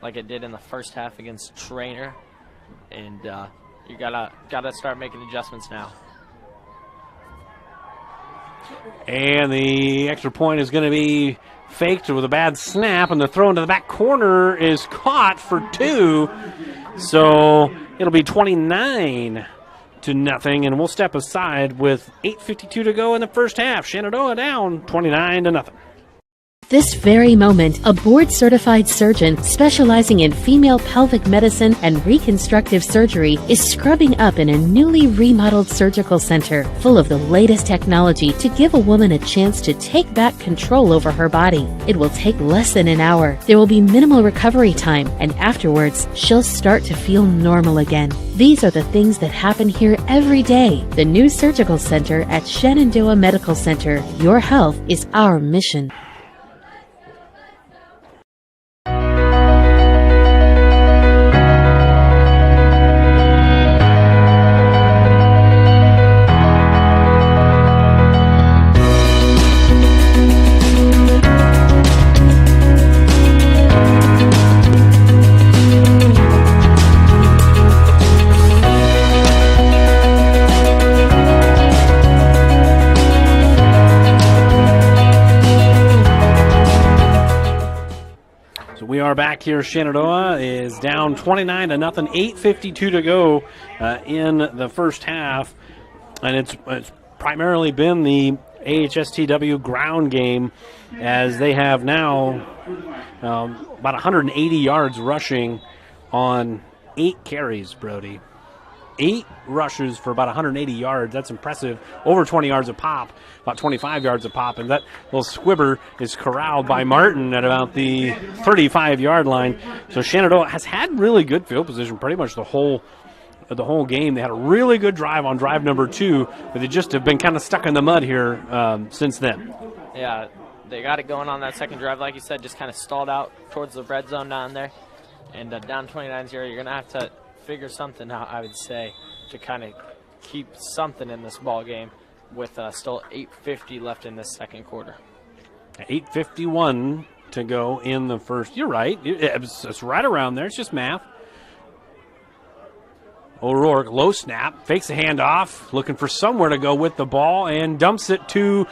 like it did in the first half against Trainer. And you gotta start making adjustments now. And the extra point is going to be faked with a bad snap, and the throw into the back corner is caught for 2. So it'll be 29-0, and we'll step aside with 8:52 to go in the first half. Shenandoah down 29-0. This very moment, a board-certified surgeon specializing in female pelvic medicine and reconstructive surgery is scrubbing up in a newly remodeled surgical center full of the latest technology to give a woman a chance to take back control over her body. It will take less than an hour. There will be minimal recovery time, and afterwards, she'll start to feel normal again. These are the things that happen here every day. The new surgical center at Shenandoah Medical Center. Your health is our mission. Are back here. Shenandoah is down 29-0, 8:52 to go in the first half, and it's primarily been the AHSTW ground game, as they have now about 180 yards rushing on 8 carries. Brody, 8 rushes for about 180 yards. That's impressive. Over 20 yards a pop, about 25 yards a pop, and that little squibber is corralled by Martin at about the 35-yard line. So Shenandoah has had really good field position pretty much the whole game. They had a really good drive on drive number 2, but they just have been kind of stuck in the mud here since then. Yeah, they got it going on that second drive, like you said, just kind of stalled out towards the red zone down there. And down 29-0, you're going to have to figure something out, I would say, to kind of keep something in this ball game with still 8:50 left in this second quarter. 8:51 to go in the first. You're right. It's right around there. It's just math. O'Rourke, low snap, fakes a handoff, looking for somewhere to go with the ball, and dumps it to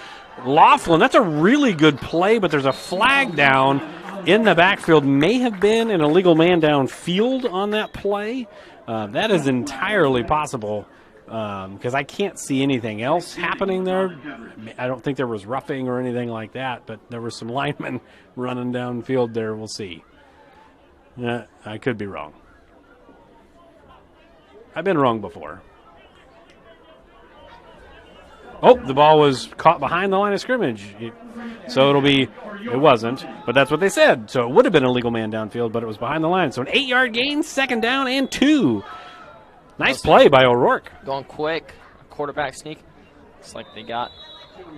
Laughlin. That's a really good play, but there's a flag down in the backfield. May have been an illegal man downfield on that play. That is entirely possible, because I can't see anything else happening there. I don't think there was roughing or anything like that, but there were some linemen running downfield there. We'll see. I could be wrong. I've been wrong before. Oh, the ball was caught behind the line of scrimmage. So it wasn't, but that's what they said. So it would have been a legal man downfield, but it was behind the line. So an 8-yard gain, second down and 2. Nice play by O'Rourke. Going quick, quarterback sneak. Looks like they got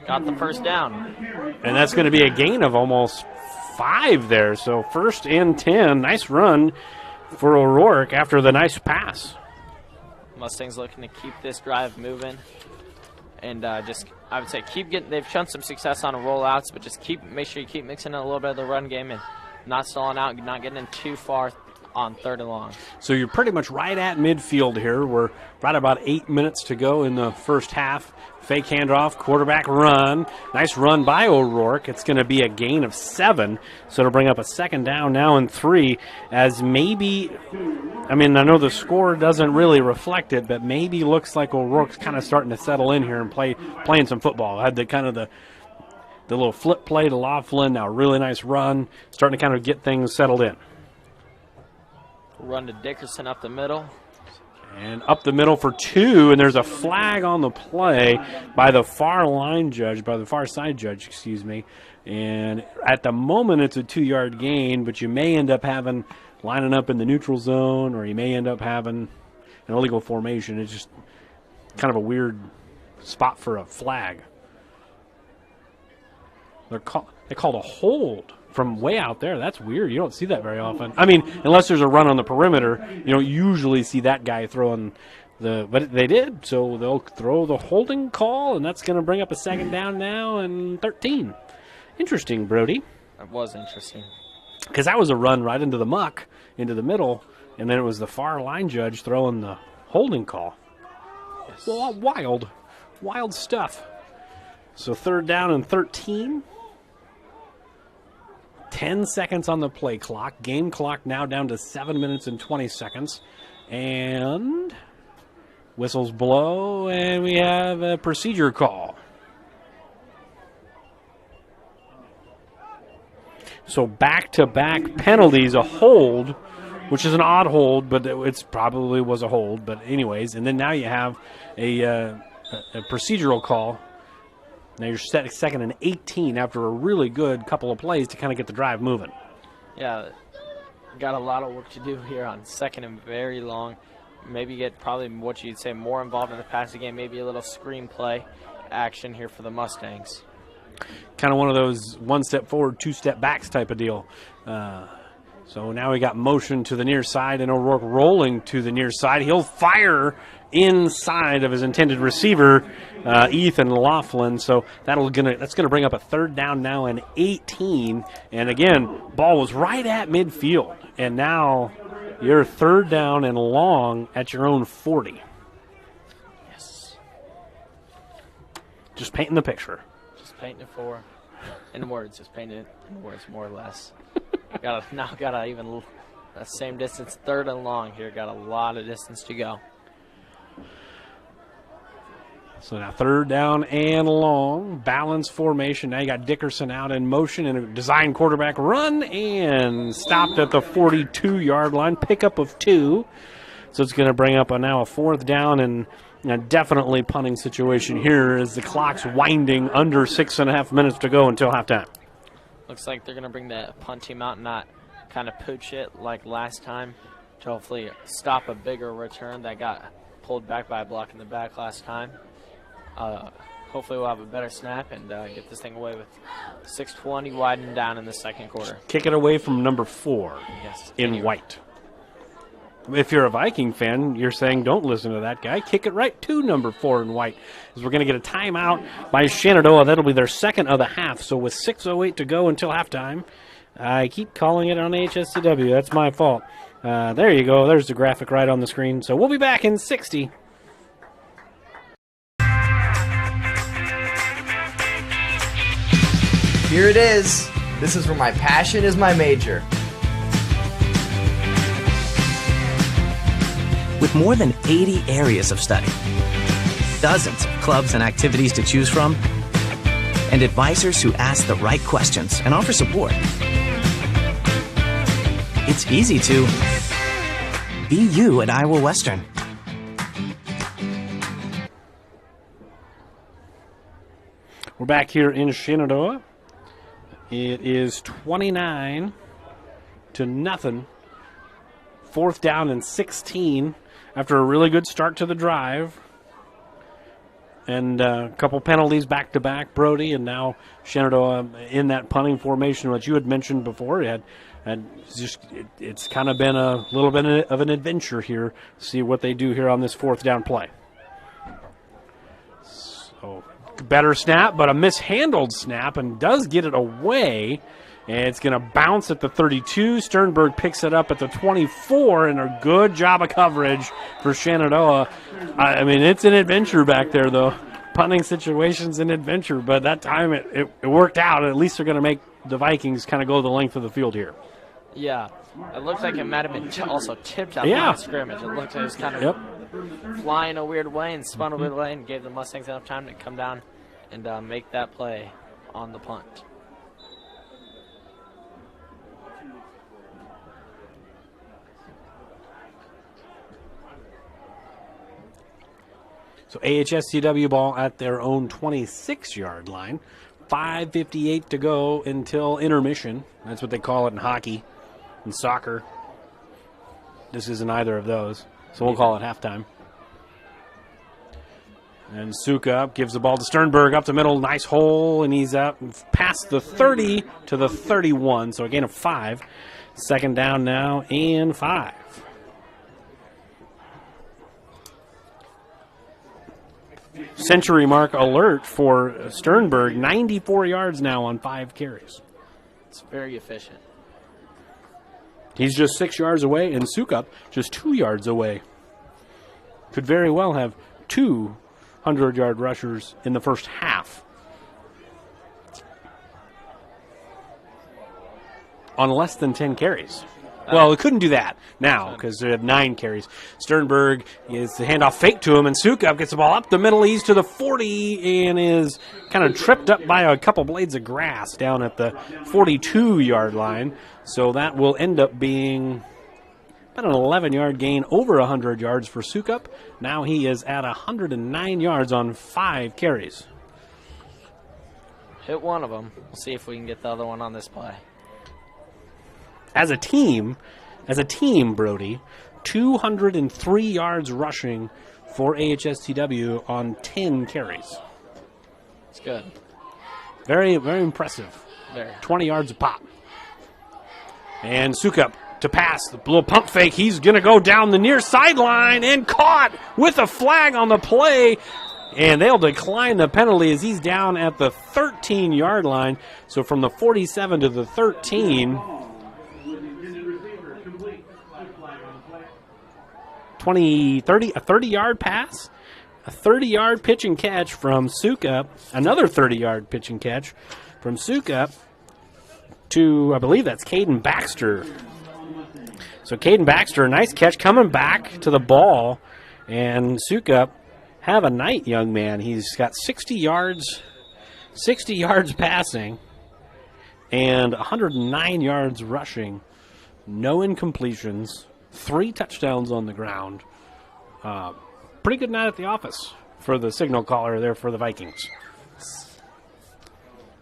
the first down. And that's going to be a gain of almost 5 there. So 1st and 10. Nice run for O'Rourke after the nice pass. Mustangs looking to keep this drive moving. And I would say they've shown some success on rollouts, but just make sure you keep mixing in a little bit of the run game and not stalling out, not getting in too far on 3rd and long. So you're pretty much right at midfield here. We're right about 8 minutes to go in the first half. Fake handoff, quarterback run. Nice run by O'Rourke. It's going to be a gain of 7, so it'll bring up a 2nd down now and 3, as maybe, I mean, I know the score doesn't really reflect it, but maybe looks like O'Rourke's kind of starting to settle in here and playing some football. Had the kind of the little flip play to Laughlin, now a really nice run, starting to kind of get things settled in. Run to Dickerson up the middle. And up the middle for 2, and there's a flag on the play by the far side judge, excuse me. And at the moment, it's a 2-yard gain, but you may end up lining up in the neutral zone, or you may end up having an illegal formation. It's just kind of a weird spot for a flag. They called a hold from way out there. That's weird. You don't see that very often. I mean, unless there's a run on the perimeter, you don't usually see that guy throwing but they did. So they'll throw the holding call, and that's going to bring up a 2nd down now and 13. Interesting, Brody. That was interesting. Because that was a run right into the muck, into the middle, and then it was the far line judge throwing the holding call. Yes. Well, wild stuff. So 3rd down and 13. 10 seconds on the play clock. Game clock now down to 7 minutes and 20 seconds. And whistles blow, and we have a procedure call. So back-to-back penalties, a hold, which is an odd hold, but it's probably was a hold. But anyways, and then now you have a procedural call. Now you're 2nd and 18 after a really good couple of plays to kind of get the drive moving. Yeah, got a lot of work to do here on 2nd and very long. Maybe get probably what you'd say more involved in the passing game, maybe a little screenplay action here for the Mustangs. Kind of one of those 1 step forward, 2 step backs type of deal. So now we got motion to the near side, and O'Rourke rolling to the near side. He'll fire inside of his intended receiver, Ethan Laughlin. So that's gonna bring up a 3rd down now and 18. And again, ball was right at midfield, and now you're 3rd down and long at your own 40. Yes. Just painting the picture. Just painting it in words. Just painting it in words, more or less. Gotta even that same distance, 3rd and long here. Got a lot of distance to go. So now 3rd down and long, balance formation. Now you got Dickerson out in motion and a design quarterback run, and stopped at the 42-yard line, pickup of 2. So it's going to bring up now a 4th down and definitely punting situation here as the clock's winding, under 6.5 minutes to go until halftime. Looks like they're going to bring the punt team out and not kind of pooch it like last time to hopefully stop a bigger return that got pulled back by a block in the back last time. Hopefully we'll have a better snap and get this thing away with 6:20 winding down in the 2nd quarter. Kick it away from number 4 in white. If you're a Viking fan, you're saying don't listen to that guy. Kick it right to number 4 in white. As we're going to get a timeout by Shenandoah. That'll be their 2nd of the half. So with 6:08 to go until halftime, I keep calling it on AHSTW. That's my fault. There you go. There's the graphic right on the screen. So we'll be back in 60. Here it is. This is where my passion is my major. With more than 80 areas of study, dozens of clubs and activities to choose from, and advisors who ask the right questions and offer support, it's easy to be you at Iowa Western. We're back here in Shenandoah. It is 29-0. 4th down and 16 after a really good start to the drive. And a couple penalties back-to-back, Brody, and now Shenandoah in that punting formation, which you had mentioned before. It's kind of been a little bit of an adventure here. See what they do here on this 4th down play. So better snap, but a mishandled snap, and does get it away. And it's going to bounce at the 32. Sternberg picks it up at the 24, and a good job of coverage for Shenandoah. I mean, it's an adventure back there, though. Punting situation's an adventure, but that time it worked out. At least they're going to make the Vikings kind of go the length of the field here. Yeah. It looked like it might have been also tipped out Yeah. of scrimmage. It looked like it was kind of flying a weird way and spun a weird way and gave the Mustangs enough time to come down and make that play on the punt. So AHSTW ball at their own 26-yard line. 5:58 to go until intermission. That's what they call it in hockey and soccer. This isn't either of those, so we'll call it halftime. And Suka gives the ball to Sternberg up the middle. Nice hole, and he's up past the 30 to the 31, so a gain of 5. Second down now and 5. Century mark alert for Sternberg. 94 yards now on 5 carries. It's very efficient. He's just 6 yards away, and Sukup just 2 yards away. Could very well have 2 100-yard rushers in the first half. On less than 10 carries. Well, it couldn't do that now because they have 9 carries. Sternberg is the handoff fake to him, and Sukup gets the ball up the middle. He's to the 40 and is kind of tripped up by a couple blades of grass down at the 42-yard line. So that will end up being about an 11-yard gain, over 100 yards for Sukup. Now he is at 109 yards on 5 carries. Hit one of them. We'll see if we can get the other one on this play. As a team, Brody, 203 yards rushing for AHSTW on 10 carries. It's good. Very, very impressive. Very. 20 yards a pop. And Sukup to pass. The little pump fake. He's going to go down the near sideline and caught with a flag on the play. And they'll decline the penalty as he's down at the 13-yard line. So from the 47 to the 13... 30, a 30-yard pass, a 30-yard pitch and catch from Sukup, another 30-yard pitch and catch from Sukup to, I believe that's Caden Baxter. So Caden Baxter, a nice catch coming back to the ball, and Sukup, have a night, young man. He's got 60 yards passing and 109 yards rushing, no incompletions. 3 touchdowns on the ground. Pretty good night at the office for the signal caller there for the Vikings.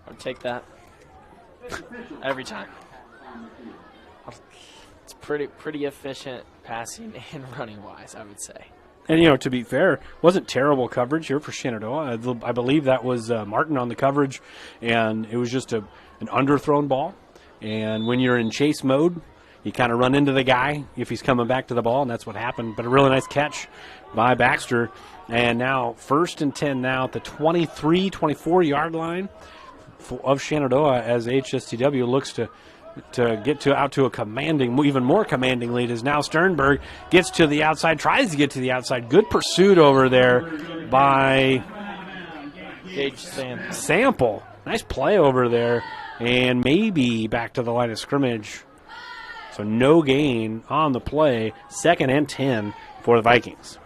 I'll take that every time. It's pretty efficient passing and running wise, I would say. And, to be fair, wasn't terrible coverage here for Shenandoah. I believe that was Martin on the coverage, and it was just an underthrown ball. And when you're in chase mode, you kind of run into the guy if he's coming back to the ball, and that's what happened. But a really nice catch by Baxter. And now 1st and 10 now at the 23, 24-yard line of Shenandoah as HSTW looks to get out to a commanding, even more commanding lead as now Sternberg gets to the outside, tries to get to the outside. Good pursuit over there by Gage Sample. Nice play over there. And maybe back to the line of scrimmage. So no gain on the play. 2nd and 10 for the Vikings.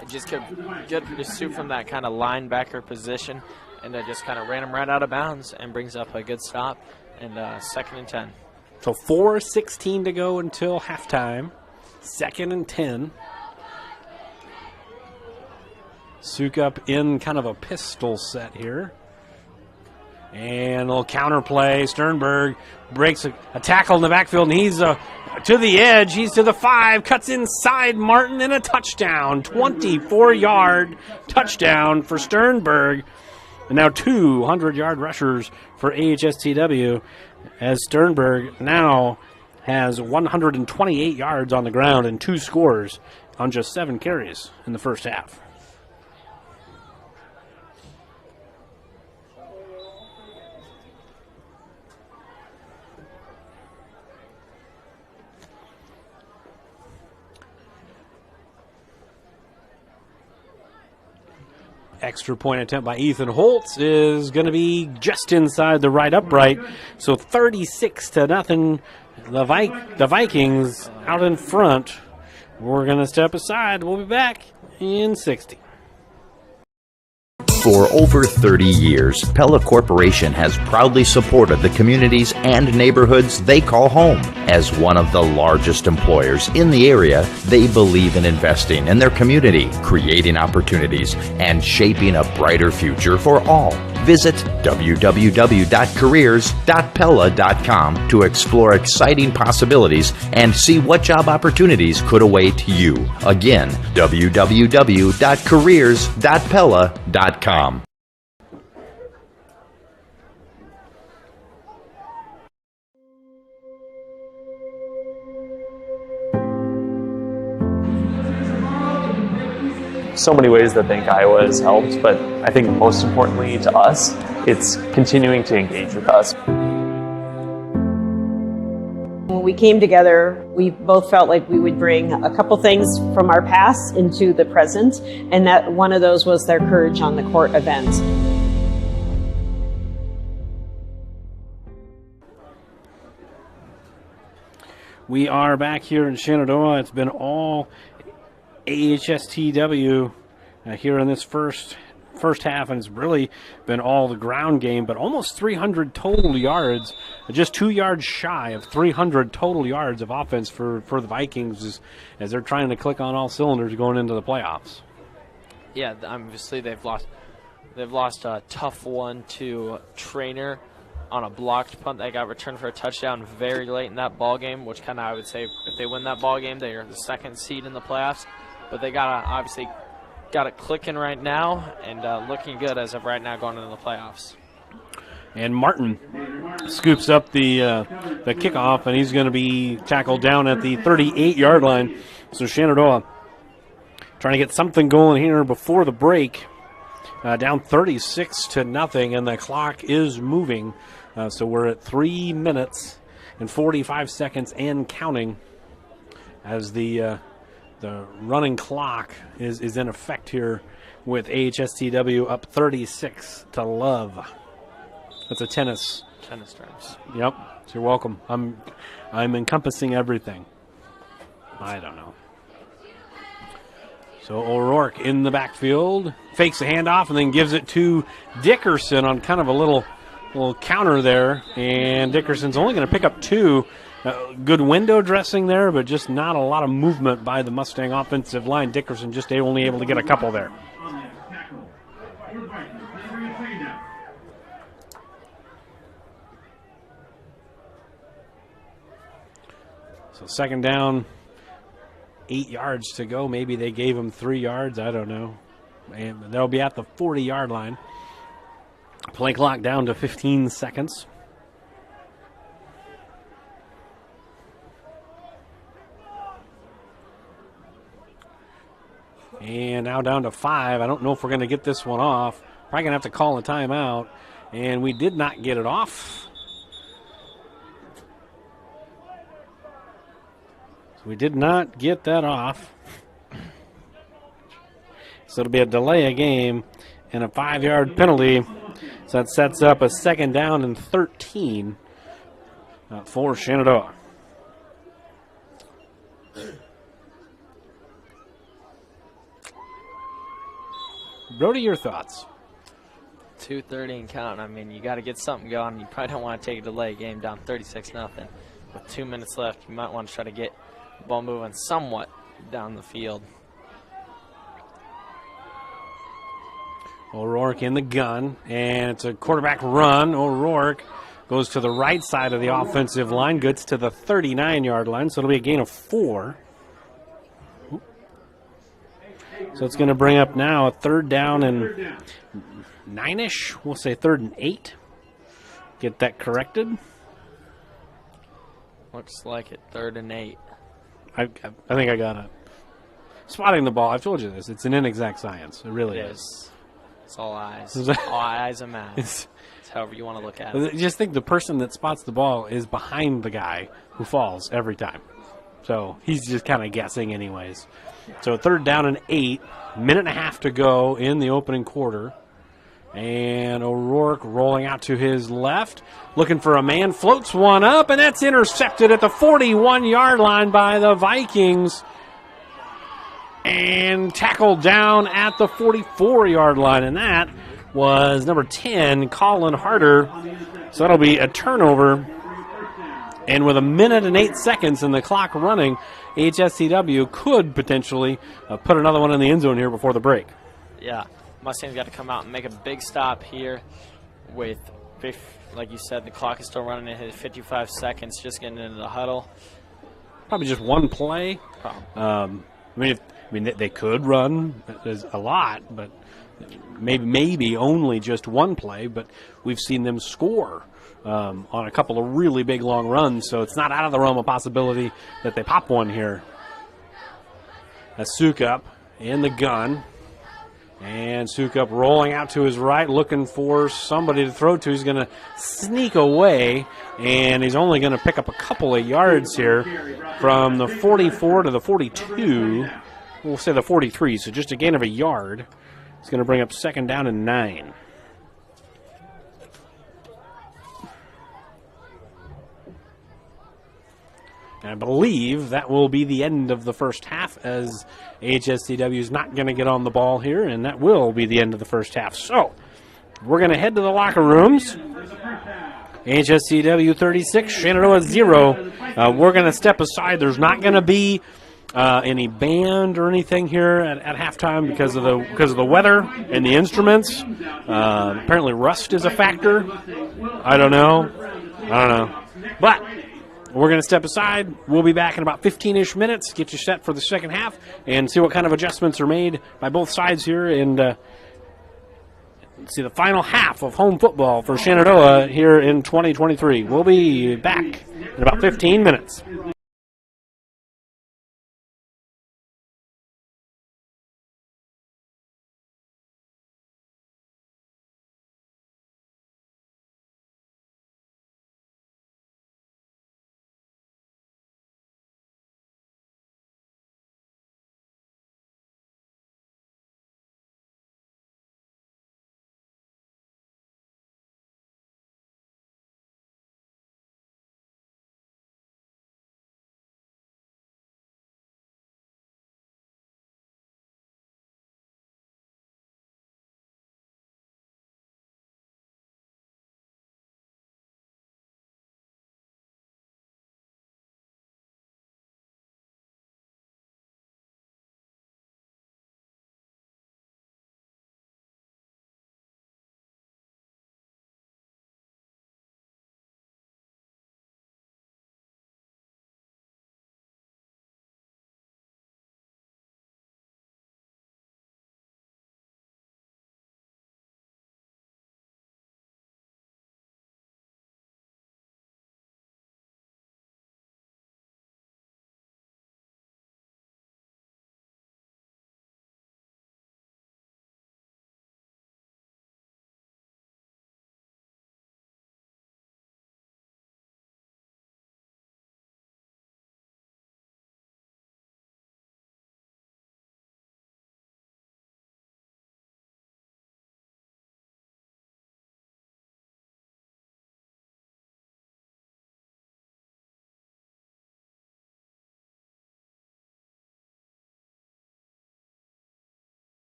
It just good pursuit from that kind of linebacker position, and just kind of ran him right out of bounds and brings up a good stop. And 2nd and 10. So 4:16 to go until halftime. 2nd and 10. Sukup in kind of a pistol set here. And a little counter play. Sternberg breaks a tackle in the backfield, and he's to the edge. He's to the 5, cuts inside Martin, and a touchdown. 24-yard touchdown for Sternberg. And now 2 100-yard rushers for AHSTW as Sternberg now has 128 yards on the ground and 2 scores on just 7 carries in the first half. Extra point attempt by Ethan Holtz is going to be just inside the right upright. So 36-0. The Vikings out in front. We're going to step aside. We'll be back in 60. For over 30 years, Pella Corporation has proudly supported the communities and neighborhoods they call home. As one of the largest employers in the area, they believe in investing in their community, creating opportunities, and shaping a brighter future for all. Visit www.careers.pella.com to explore exciting possibilities and see what job opportunities could await you. Again, www.careers.pella.com. So many ways that think Iowa has helped, but I think most importantly to us, it's continuing to engage with us. When we came together, we both felt like we would bring a couple things from our past into the present, and that one of those was their Courage on the Court event. We are back here in Shenandoah. It's been all AHSTW here in this first half, and it's really been all the ground game, but almost 300 total yards, just 2 yards shy of 300 total yards of offense for the Vikings as they're trying to click on all cylinders going into the playoffs. Yeah, obviously they've lost a tough one to Trainer on a blocked punt that got returned for a touchdown very late in that ball game, which kind of, I would say, if they win that ball game, they are the second seed in the playoffs. But they obviously got it clicking right now and looking good as of right now going into the playoffs. And Martin scoops up the kickoff, and he's going to be tackled down at the 38-yard line. So Shenandoah trying to get something going here before the break. Down 36-0, and the clock is moving. So we're at 3 minutes and 45 seconds and counting as the running clock is in effect here with AHSTW up 36-0. That's a tennis stripes. Yep. So you're welcome. I'm encompassing everything. I don't know. So O'Rourke in the backfield, fakes the handoff and then gives it to Dickerson on kind of a little counter there. And Dickerson's only going to pick up 2. Good window dressing there, but just not a lot of movement by the Mustang offensive line. Dickerson just only able to get a couple there. So second down, 8 yards to go. Maybe they gave him 3 yards. I don't know. And they'll be at the 40-yard line. Play clock down to 15 seconds. And now down to 5. I don't know if we're going to get this one off. Probably going to have to call a timeout. And we did not get it off. We did not get that off. So it'll be a delay of game and a 5-yard penalty. So that sets up a second down and 13 for Shenandoah. Brody, your thoughts? 2:30 and counting. I mean, you got to get something going. You probably don't want to take a delay game down 36-0. With 2 minutes left, you might want to try to get the ball moving somewhat down the field. O'Rourke in the gun, and it's a quarterback run. O'Rourke goes to the right side of the offensive line, gets to the 39-yard line, so it'll be a gain of 4. So it's going to bring up now a third down and 9-ish. We'll say 3rd and 8. Get that corrected. Looks like it, 3rd and 8. I think I got it. Spotting the ball, I've told you this. It's an inexact science. It really is. It's all eyes. All eyes and math. It's however you want to look at it. Just think the person that spots the ball is behind the guy who falls every time. So he's just kind of guessing anyways. So 3rd down and 8, minute and a half to go in the opening quarter. And O'Rourke rolling out to his left, looking for a man, floats one up, and that's intercepted at the 41-yard line by the Vikings. And tackled down at the 44-yard line, and that was number 10, Colin Harder. So that'll be a turnover. And with a minute and 8 seconds and the clock running, AHSTW could potentially put another one in the end zone here before the break. Yeah, Mustangs got to come out and make a big stop here with, like you said, the clock is still running at 55 seconds, just getting into the huddle. Probably just one play. I mean, they could run a lot, but maybe only just one play. But we've seen them score on a couple of really big long runs, so it's not out of the realm of possibility that they pop one here. That's Sukup in the gun. And Sukup rolling out to his right, looking for somebody to throw to. He's going to sneak away, and he's only going to pick up a couple of yards here from the 44 to the 42. We'll say the 43, so just a gain of a yard. It's going to bring up 2nd down and 9. And I believe that will be the end of the first half, as AHSTW is not going to get on the ball here, and that will be the end of the first half. So we're going to head to the locker rooms. AHSTW 36, Shenandoah 0. We're going to step aside. There's not going to be any band or anything here at halftime because of the weather and the instruments. Apparently rust is a factor. I don't know. But we're going to step aside. We'll be back in about 15-ish minutes, get you set for the second half, and see what kind of adjustments are made by both sides here, and see the final half of home football for Shenandoah here in 2023. We'll be back in about 15 minutes.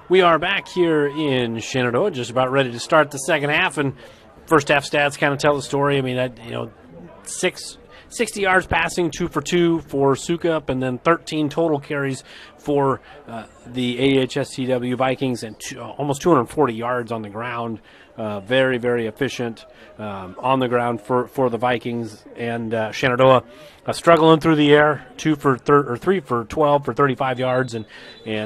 We are back here in Shenandoah, just about ready to start the second half, and first half stats kind of tell the story. I mean, 60 yards passing, 2 for 2 for Sukup, and then 13 total carries for the AHSTW Vikings, and almost 240 yards on the ground. Very, very efficient on the ground for the Vikings. And Shenandoah struggling through the air, 3 for 12 for 35 yards and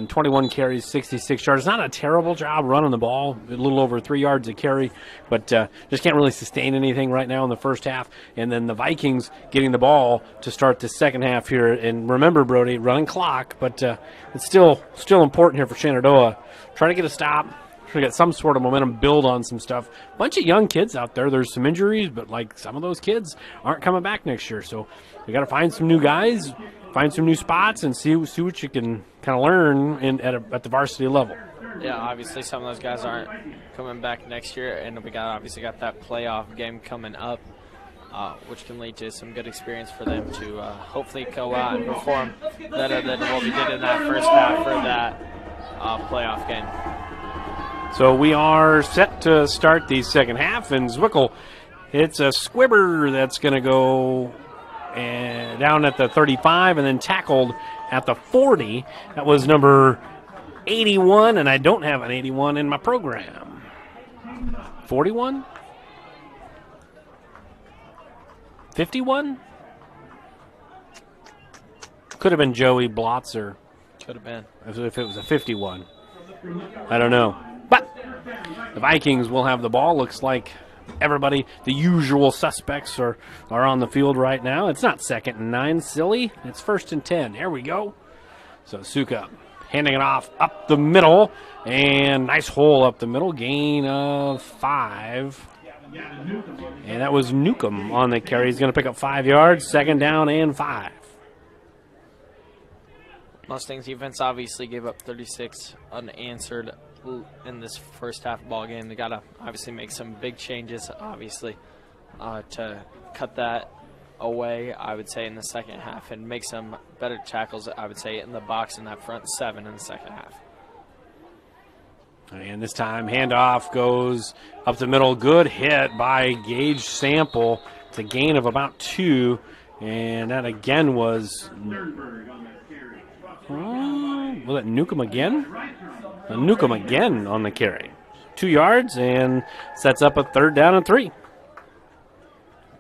21 carries, 66 yards. Not a terrible job running the ball, a little over 3 yards a carry, but just can't really sustain anything right now in the first half. And then the Vikings getting the ball to start the second half here. And remember, Brody, running clock, but it's still important here for Shenandoah. Try to get a stop. Try to get some sort of momentum, build on some stuff. Bunch of young kids out there. There's some injuries, but like some of those kids aren't coming back next year. So we got to find some new guys, find some new spots, and see what you can kind of learn at the varsity level. Yeah, obviously some of those guys aren't coming back next year, and we obviously got that playoff game coming up, which can lead to some good experience for them to hopefully go out and perform better than what we did in that first half for that playoff game. So we are set to start the second half, and Zwickel hits a squibber that's going to go down at the 35 and then tackled at the 40. That was number 81, and I don't have an 81 in my program. 41? 51? Could have been Joey Blotzer. Could have been. If it was a 51. I don't know. But the Vikings will have the ball. Looks like everybody, the usual suspects, are on the field right now. It's not 2nd and 9, silly. It's 1st and 10. There we go. So Sukup handing it off up the middle, and nice hole up the middle. Gain of 5. And that was Newcomb on the carry. He's going to pick up 5 yards, 2nd down and 5. Mustangs defense obviously gave up 36 unanswered in this first half ball game. They got to obviously make some big changes, obviously, to cut that away, I would say, in the second half, and make some better tackles, I would say, in the box in that front 7 in the second half. And this time, handoff goes up the middle. Good hit by Gage Sample. It's a gain of about 2, and that again was it Newcomb again? Newcomb again on the carry. 2 yards and sets up a 3rd down and 3.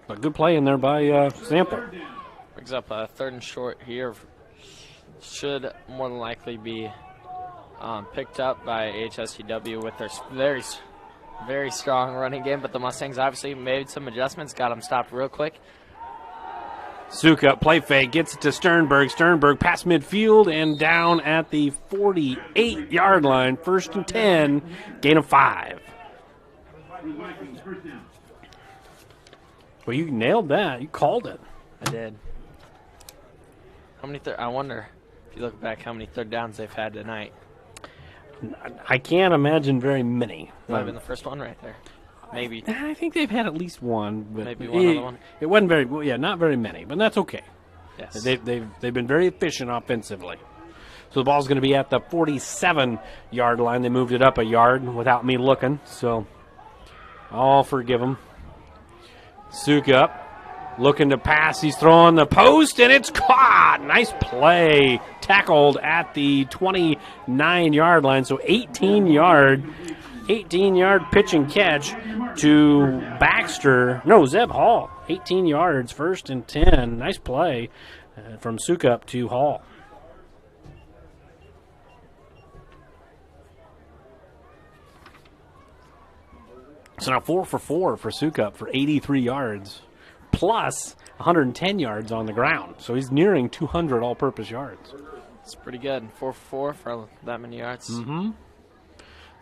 A good play in there by Sample. Brings up a 3rd and short here. Should more than likely be picked up by AHSTW with their very, very strong running game, but the Mustangs obviously made some adjustments, got them stopped real quick. Sukup, play fake, gets it to Sternberg. Sternberg past midfield and down at the 48-yard line. 1st and 10, gain of 5. Well, you nailed that. You called it. I did. How many? I wonder if you look back, how many 3rd downs they've had tonight. I can't imagine very many. Might have been the first one right there. Maybe. I think they've had at least one. But maybe one other one. It wasn't very, well, yeah, not very many, but that's okay. Yes. They've been very efficient offensively. So the ball's going to be at the 47-yard line. They moved it up a yard without me looking, so I'll forgive them. Sukup looking to pass. He's throwing the post, and it's caught. Nice play. Tackled at the 29-yard line, so 18-yard pitch and catch to Zeb Hall. 18 yards, 1st and 10. Nice play from Sukup to Hall. So now 4 for 4 for Sukup for 83 yards, plus 110 yards on the ground. So he's nearing 200 all-purpose yards. It's pretty good. 4 for 4 for that many yards. Mm-hmm.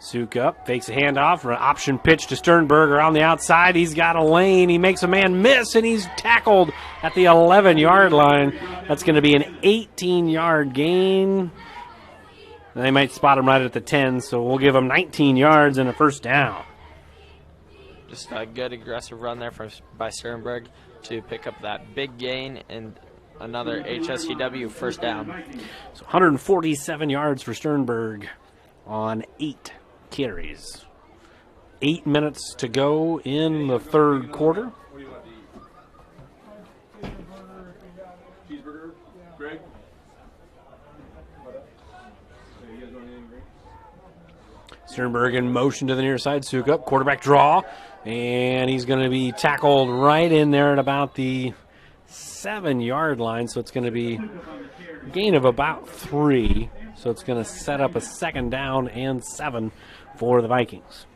Sukup fakes a handoff for an option pitch to Sternberger on the outside. He's got a lane. He makes a man miss, and he's tackled at the 11-yard line. That's going to be an 18-yard gain. And they might spot him right at the 10, so we'll give him 19 yards and a 1st down. Just a good aggressive run there by Sternberg to pick up that big gain and another HSTW 1st down. So 147 yards for Sternberg. on 8 carries. 8 minutes to go in the third quarter. Sternberg in motion to the near side. Sukup, quarterback draw, and he's going to be tackled right in there at about the 7-yard line, so it's going to be a gain of about 3. So it's going to set up a 2nd down and 7 for the Vikings.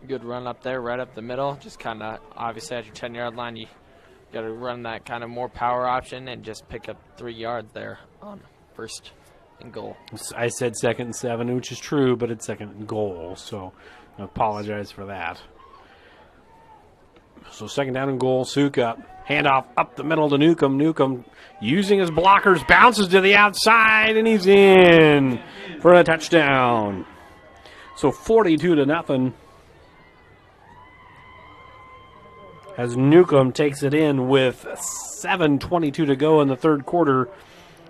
Good run up there, right up the middle. Just kind of, obviously at your 10-yard line, you got to run that kind of more power option and just pick up 3 yards there on first and goal. I said 2nd and 7, which is true, but it's 2nd and goal, so I apologize for that. So 2nd down and goal, Sukup. Handoff up the middle to Newcomb. Newcomb using his blockers, bounces to the outside, and he's in for a touchdown. So 42-0 as Newcomb takes it in with 7:22 to go in the third quarter.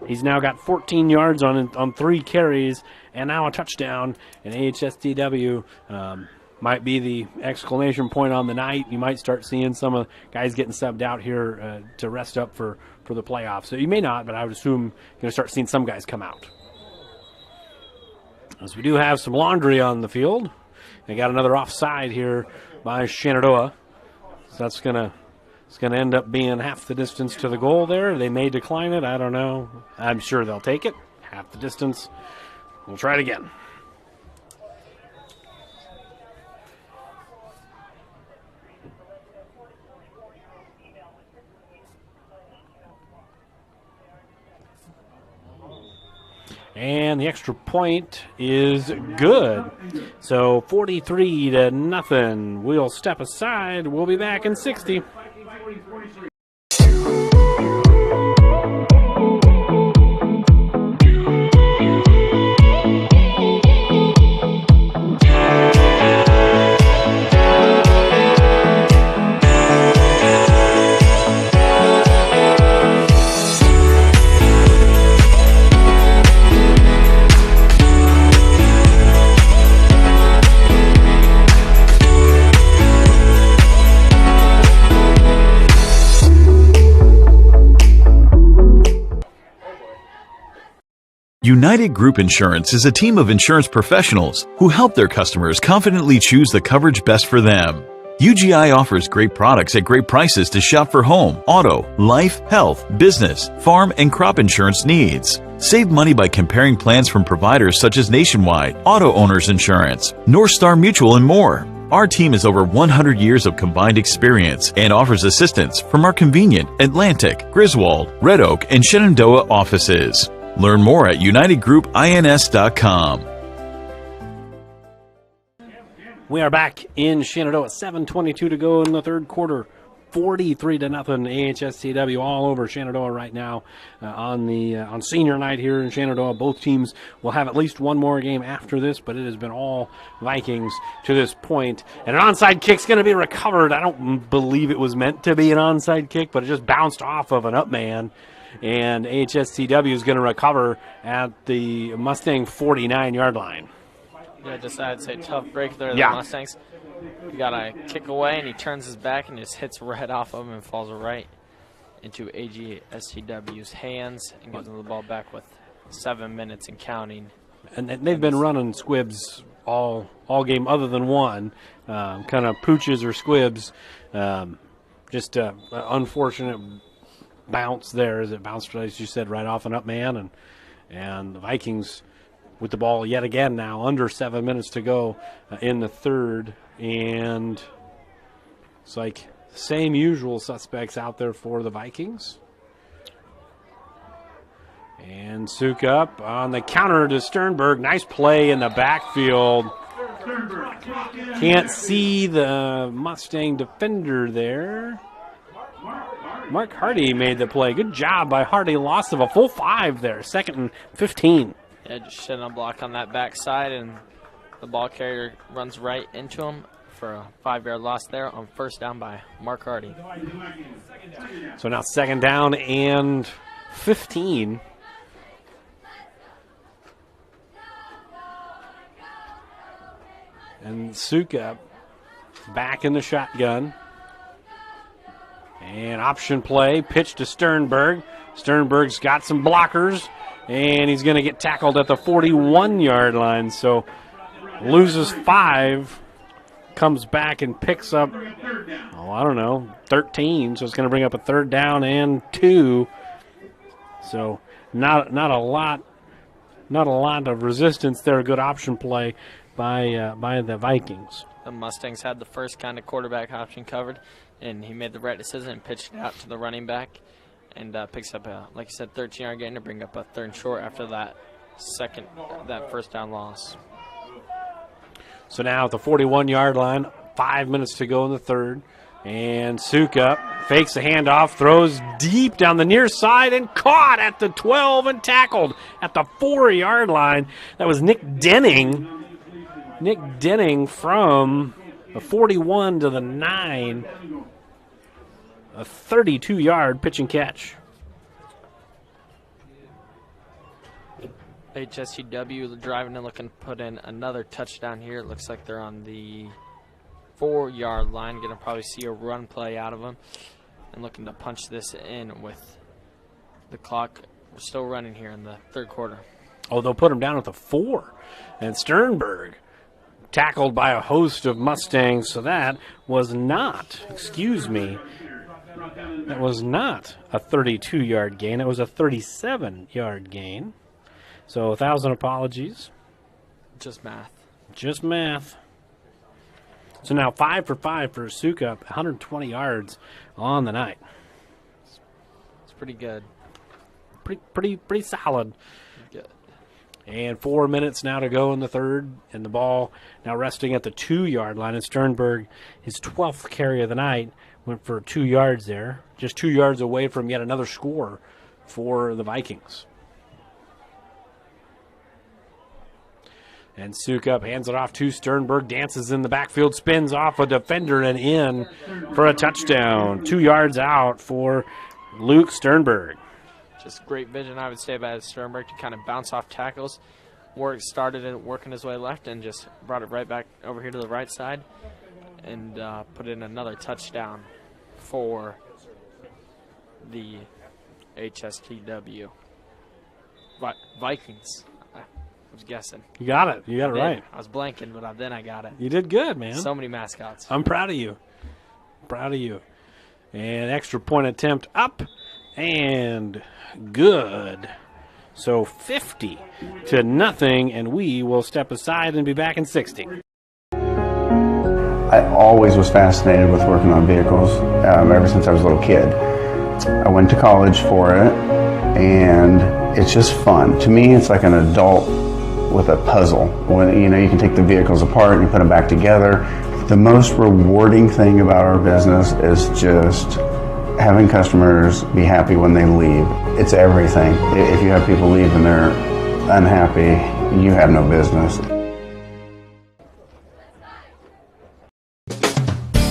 He's now got 14 yards on 3 carries and now a touchdown. And AHSTW might be the exclamation point on the night. You might start seeing some of guys getting subbed out here to rest up for the playoffs. So you may not, but I would assume you're going to start seeing some guys come out. As we do have some laundry on the field. They got another offside here by Shenandoah. So that's it's going to end up being half the distance to the goal there. They may decline it. I don't know. I'm sure they'll take it. Half the distance. We'll try it again. And the extra point is good. So 43-0. We'll step aside. We'll be back in 60. United Group Insurance is a team of insurance professionals who help their customers confidently choose the coverage best for them. UGI offers great products at great prices to shop for home, auto, life, health, business, farm, and crop insurance needs. Save money by comparing plans from providers such as Nationwide, Auto Owners Insurance, North Star Mutual, and more. Our team has over 100 years of combined experience and offers assistance from our convenient Atlantic, Griswold, Red Oak, and Shenandoah offices. Learn more at unitedgroupins.com. We are back in Shenandoah. 7:22 to go in the third quarter. 43-0 AHSTW all over Shenandoah right now on senior night here in Shenandoah. Both teams will have at least one more game after this, but it has been all Vikings to this point. And an onside kick's going to be recovered. I don't believe it was meant to be an onside kick, but it just bounced off of an up man. And AHSTW is going to recover at the Mustang 49-yard line. Yeah, just I'd say tough break there. The Yeah. Mustangs. You got to kick away, and he turns his back and just hits right off of him and falls right into AHSTW's hands and gives them the ball back with 7 minutes and counting. And they've been running squibs all game other than one, kind of pooches or squibs. Just unfortunate bounce there as it bounced, as you said, right off an up man, and the Vikings with the ball yet again now, under 7 minutes to go in the third, and it's like same usual suspects out there for the Vikings. And Sukup on the counter to Sternberg. Nice play in the backfield. Can't see the Mustang defender there. Mark Hardy made the play. Good job by Hardy. Loss of a full 5 there. 2nd and 15. Yeah, just sitting on block on that backside, and the ball carrier runs right into him for a 5-yard loss there on first down by Mark Hardy. So now 2nd down and 15. And Suka back in the shotgun. And option play, pitch to Sternberg. Sternberg's got some blockers, and he's going to get tackled at the 41-yard line. So loses 5, comes back and picks up, 13. So it's going to bring up a 3rd down and 2. So not a lot of resistance there. A good option play by the Vikings. The Mustangs had the first kind of quarterback option covered, and he made the right decision and pitched it out to the running back, and picks up like you said, 13-yard gain to bring up a 3rd and short after that first down loss. So now at the 41-yard line, 5 minutes to go in the 3rd, and Suka fakes the handoff, throws deep down the near side, and caught at the 12 and tackled at the 4-yard line. That was Nick Denning. Nick Denning from the 41 to the 9. A 32-yard pitch and catch. AHSTW driving and looking to put in another touchdown here. It looks like they're on the 4-yard line. Going to probably see a run play out of them. And looking to punch this in with the clock. We're still running here in the 3rd quarter. Oh, they'll put him down at the 4. And Sternberg tackled by a host of Mustangs. So that was not, that was not a 32-yard gain. It was a 37-yard gain. So 1,000 apologies. Just math. Just math. So now 5 for 5 for Suka, 120 yards on the night. It's pretty good. Pretty solid. Good. And 4 minutes now to go in the 3rd, and the ball now resting at the 2-yard line. And Sternberg, his 12th carry of the night, went for 2 yards there, just 2 yards away from yet another score for the Vikings. And Sukup hands it off to Sternberg, dances in the backfield, spins off a defender and in for a touchdown. 2 yards out for Luke Sternberg. Just great vision, I would say, by Sternberg to kind of bounce off tackles. Started in working his way left and just brought it right back over here to the right side and put in another touchdown for the AHSTW Vikings. I was guessing. You got it. You got it right. I was blanking, but then I got it. You did good, man. So many mascots. I'm proud of you. Proud of you. And extra point attempt up and good. So 50-0, and we will step aside and be back in 60. I always was fascinated with working on vehicles ever since I was a little kid. I went to college for it, and it's just fun. To me, it's like an adult with a puzzle. When you can take the vehicles apart and you put them back together. The most rewarding thing about our business is just having customers be happy when they leave. It's everything. If you have people leave and they're unhappy, you have no business.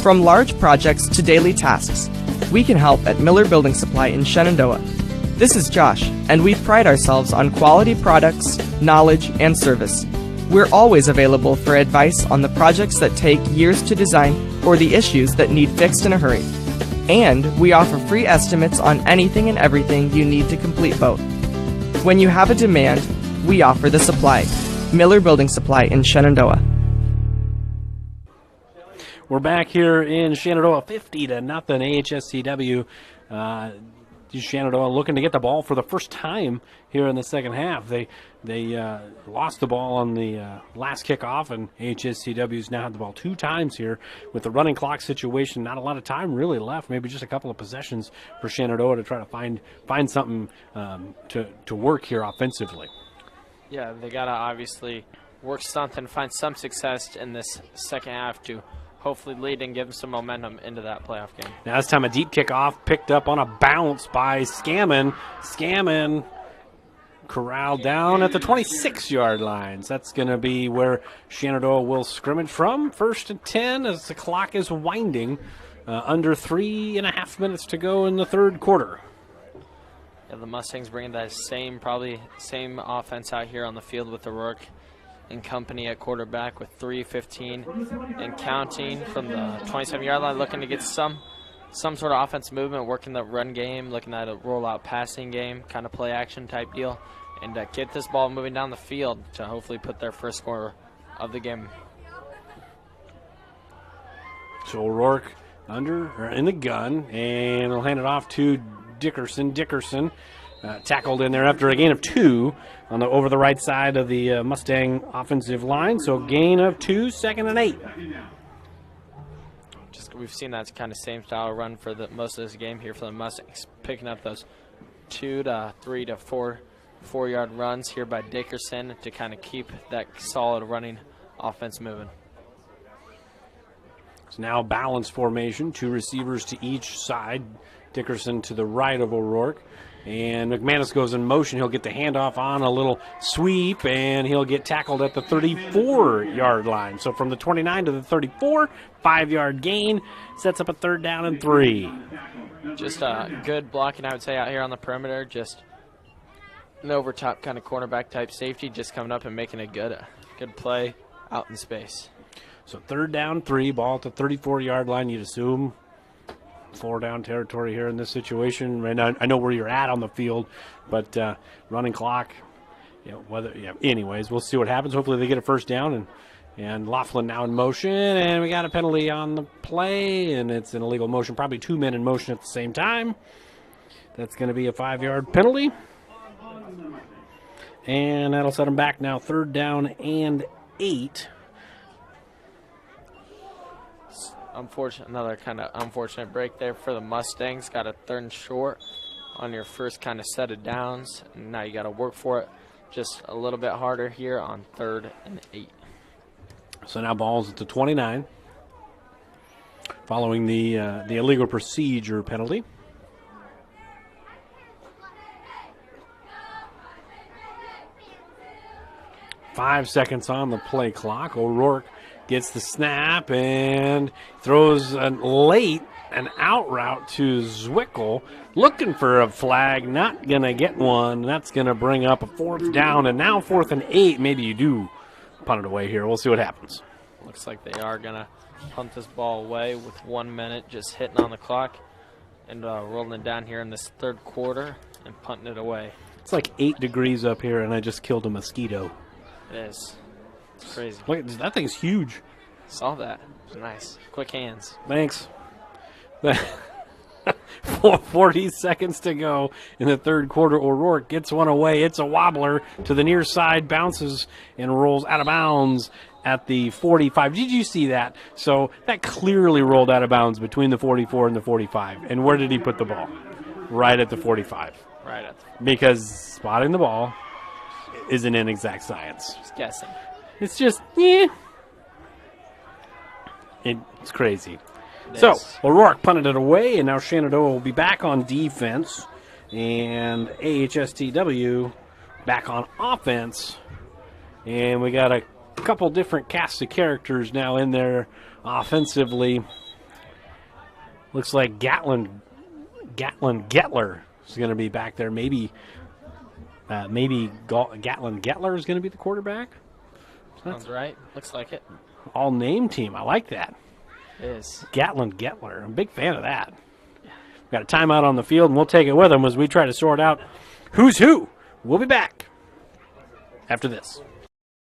From large projects to daily tasks, we can help at Miller Building Supply in Shenandoah. This is Josh, and we pride ourselves on quality products, knowledge, and service. We're always available for advice on the projects that take years to design or the issues that need fixed in a hurry. And we offer free estimates on anything and everything you need to complete both. When you have a demand, we offer the supply. Miller Building Supply in Shenandoah. We're back here in Shenandoah, 50-0, AHSTW. Shenandoah looking to get the ball for the first time here in the second half. They lost the ball on the last kickoff, and AHSTW's now had the ball 2 times here with the running clock situation. Not a lot of time really left, maybe just a couple of possessions for Shenandoah to try to find something to work here offensively. Yeah, they got to obviously work something, find some success in this second half to hopefully lead and give them some momentum into that playoff game. Now this time a deep kickoff picked up on a bounce by Scammon. Scammon corralled down at the 26-yard line. So that's going to be where Shenandoah will scrimmage from. 1st and 10 as the clock is winding. Under 3.5 minutes to go in the 3rd quarter. Yeah, the Mustangs bringing that same offense out here on the field with O'Rourke and company at quarterback with 3:15 and counting from the 27-yard line, looking to get some sort of offense movement, working the run game, looking at a rollout passing game, kind of play action type deal, and get this ball moving down the field to hopefully put their first score of the game. So O'Rourke in the gun, and he'll hand it off to Dickerson. Dickerson tackled in there after a gain of 2 over the right side of the Mustang offensive line. So gain of 2, 2nd and 8. We've seen that kind of same style run for most of this game here for the Mustangs, picking up those 2 to 3 to 4-yard runs here by Dickerson to kind of keep that solid running offense moving. It's now balanced formation, 2 receivers to each side. Dickerson to the right of O'Rourke. And McManus goes in motion. He'll get the handoff on a little sweep, and he'll get tackled at the 34-yard line. So from the 29 to the 34, 5-yard gain, sets up a 3rd down and 3. Just good blocking, I would say, out here on the perimeter. Just an over-top kind of cornerback type safety, just coming up and making a good play out in space. So 3rd down, 3, ball at the 34-yard line. You'd assume 4-down territory here in this situation. Right now, I know where you're at on the field, but running clock, anyways, we'll see what happens. Hopefully they get a 1st down, and Laughlin now in motion, and we got a penalty on the play, and it's an illegal motion, probably 2 men in motion at the same time. That's going to be a 5-yard penalty, and that'll set them back now 3rd down and 8. Another kind of unfortunate break there for the Mustangs. Got a 3rd and short on your first kind of set of downs. And now you got to work for it just a little bit harder here on 3rd and 8. So now ball's at the 29, following the illegal procedure penalty. Five seconds on the play clock. O'Rourke gets the snap and throws an out route to Zwickel, looking for a flag, not going to get one. That's going to bring up a 4th down, and now 4th and 8. Maybe you do punt it away here. We'll see what happens. Looks like they are going to punt this ball away with 1 minute just hitting on the clock and rolling it down here in this 3rd quarter and punting it away. It's like 8 degrees up here, and I just killed a mosquito. It is. It's crazy. Look, that thing's huge. Saw that. It was nice. Quick hands. Thanks. 40 seconds to go in the 3rd quarter. O'Rourke gets one away. It's a wobbler to the near side, bounces and rolls out of bounds at the 45. Did you see that? So that clearly rolled out of bounds between the 44 and the 45. And where did he put the ball? Right at the 45. Right at the Because spotting the ball isn't an exact science. Just guessing. It's just, it's crazy. So, O'Rourke punted it away, and now Shenandoah will be back on defense, and AHSTW back on offense. And we got a couple different casts of characters now in there offensively. Looks like Gatlin Gettler is going to be back there. Maybe Gatlin Gettler is going to be the quarterback. Sounds right. Looks like it. All name team. I like that. It is. Gatlin Gettler. I'm a big fan of that. We've got a timeout on the field, and we'll take it with them as we try to sort out who's who. We'll be back after this.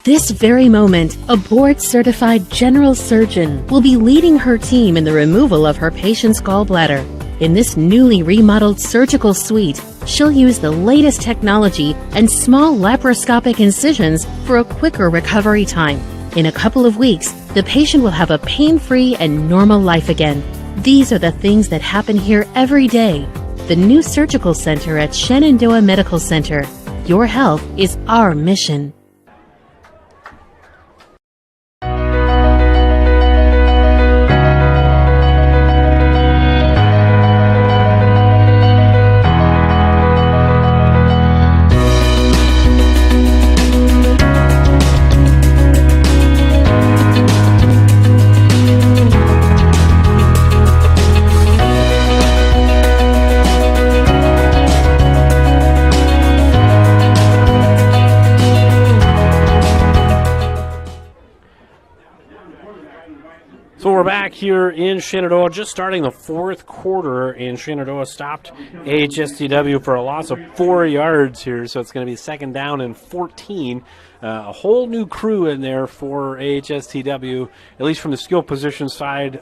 This very moment, a board-certified general surgeon will be leading her team in the removal of her patient's gallbladder. In this newly remodeled surgical suite, she'll use the latest technology and small laparoscopic incisions for a quicker recovery time. In a couple of weeks, the patient will have a pain-free and normal life again. These are the things that happen here every day. The new surgical center at Shenandoah Medical Center. Your health is our mission. back here in Shenandoah, just starting the fourth quarter, and Shenandoah stopped AHSTW for a loss of 4 yards here, so it's going to be second down and 14. A whole new crew in there for AHSTW, at least from the skill position side.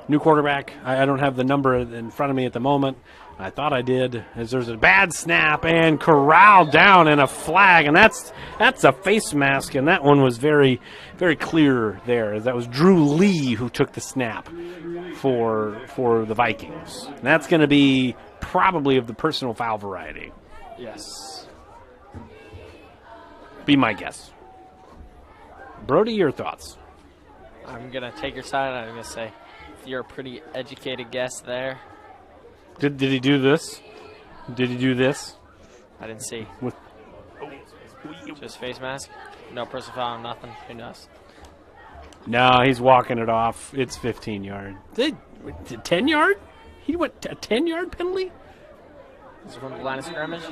New quarterback. I don't have the number in front of me at the moment. I thought I did, as there's a bad snap and corralled down and a flag, and that's a face mask, and that one was very, very clear there. That was Drew Lee who took the snap for the Vikings. And that's going to be probably of the personal foul variety. Yes. Be my guess. Brody, your thoughts? I'm going to take your side. I'm going to say you're a pretty educated guess there. Did he do this? Did he do this? I didn't see. With just face mask? No personal foul, nothing. Who knows? No, he's walking it off. It's 15 yard. 10 yard? He went a 10-yard penalty? Is it from the line of scrimmage?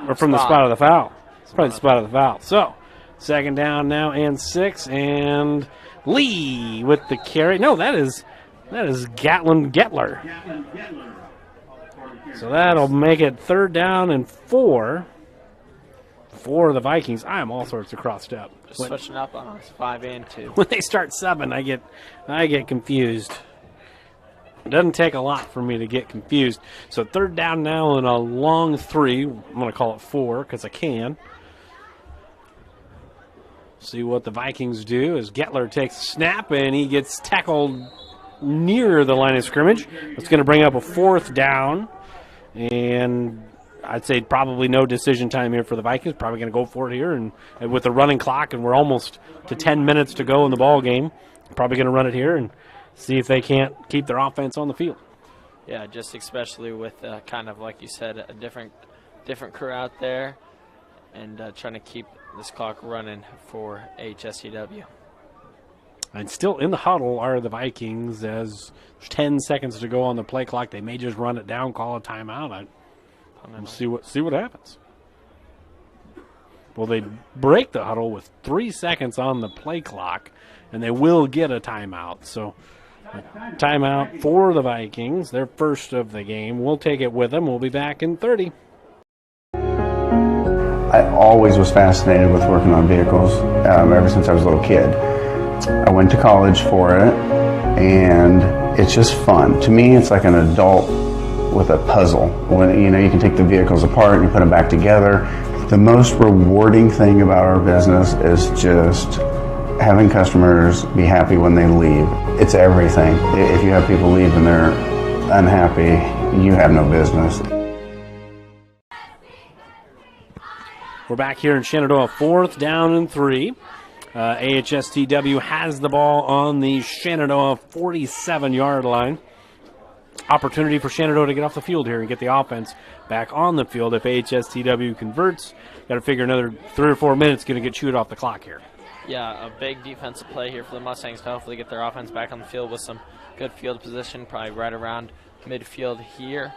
Or from the spot of the foul? It's probably the spot of the foul. So, second down now and 6, and Lee with the carry. No, that is Gatlin Getler. So that'll make it third down and 4 for the Vikings. I am all sorts of crossed up. Just switching up on us, 5 and 2. When they start 7, I get confused. It doesn't take a lot for me to get confused. So third down now and a long 3. I'm going to call it 4 because I can. See what the Vikings do as Getler takes a snap and he gets tackled near the line of scrimmage. It's going to bring up a fourth down. And I'd say probably no decision time here for the Vikings. Probably going to go for it here, and with the running clock, and we're almost to 10 minutes to go in the ball game. Probably going to run it here and see if they can't keep their offense on the field. Yeah, just especially with kind of like you said, a different crew out there, and trying to keep this clock running for HSTW. And still in the huddle are the Vikings as there's 10 seconds to go on the play clock. They may just run it down, call a timeout, and see what happens. Well, they break the huddle with 3 seconds on the play clock, and they will get a timeout. So timeout for the Vikings, their first of the game. We'll take it with them. We'll be back in 30. I always was fascinated with working on vehicles ever since I was a little kid. I went to college for it, and it's just fun. To me, it's like an adult with a puzzle. When you can take the vehicles apart and you put them back together. The most rewarding thing about our business is just having customers be happy when they leave. It's everything. If you have people leave and they're unhappy, you have no business. We're back here in Shenandoah, fourth down and 3. AHSTW has the ball on the Shenandoah 47-yard line. Opportunity for Shenandoah to get off the field here and get the offense back on the field. If AHSTW converts, got to figure another 3 or 4 minutes going to get chewed off the clock here. Yeah, a big defensive play here for the Mustangs to hopefully get their offense back on the field with some good field position, probably right around midfield here.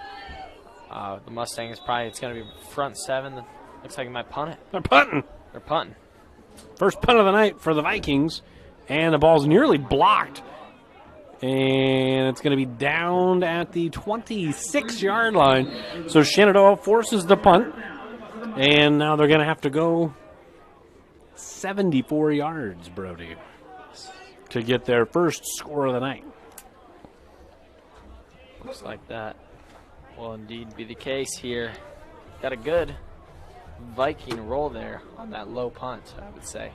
The Mustangs it's going to be front 7. Looks like he might punt it. They're punting. They're punting. First punt of the night for the Vikings, and the ball's nearly blocked. And it's going to be down at the 26-yard line. So Shenandoah forces the punt, and now they're going to have to go 74 yards, Brody, to get their first score of the night. Looks like that will indeed be the case here. Got a good Viking roll there on that low punt, I would say.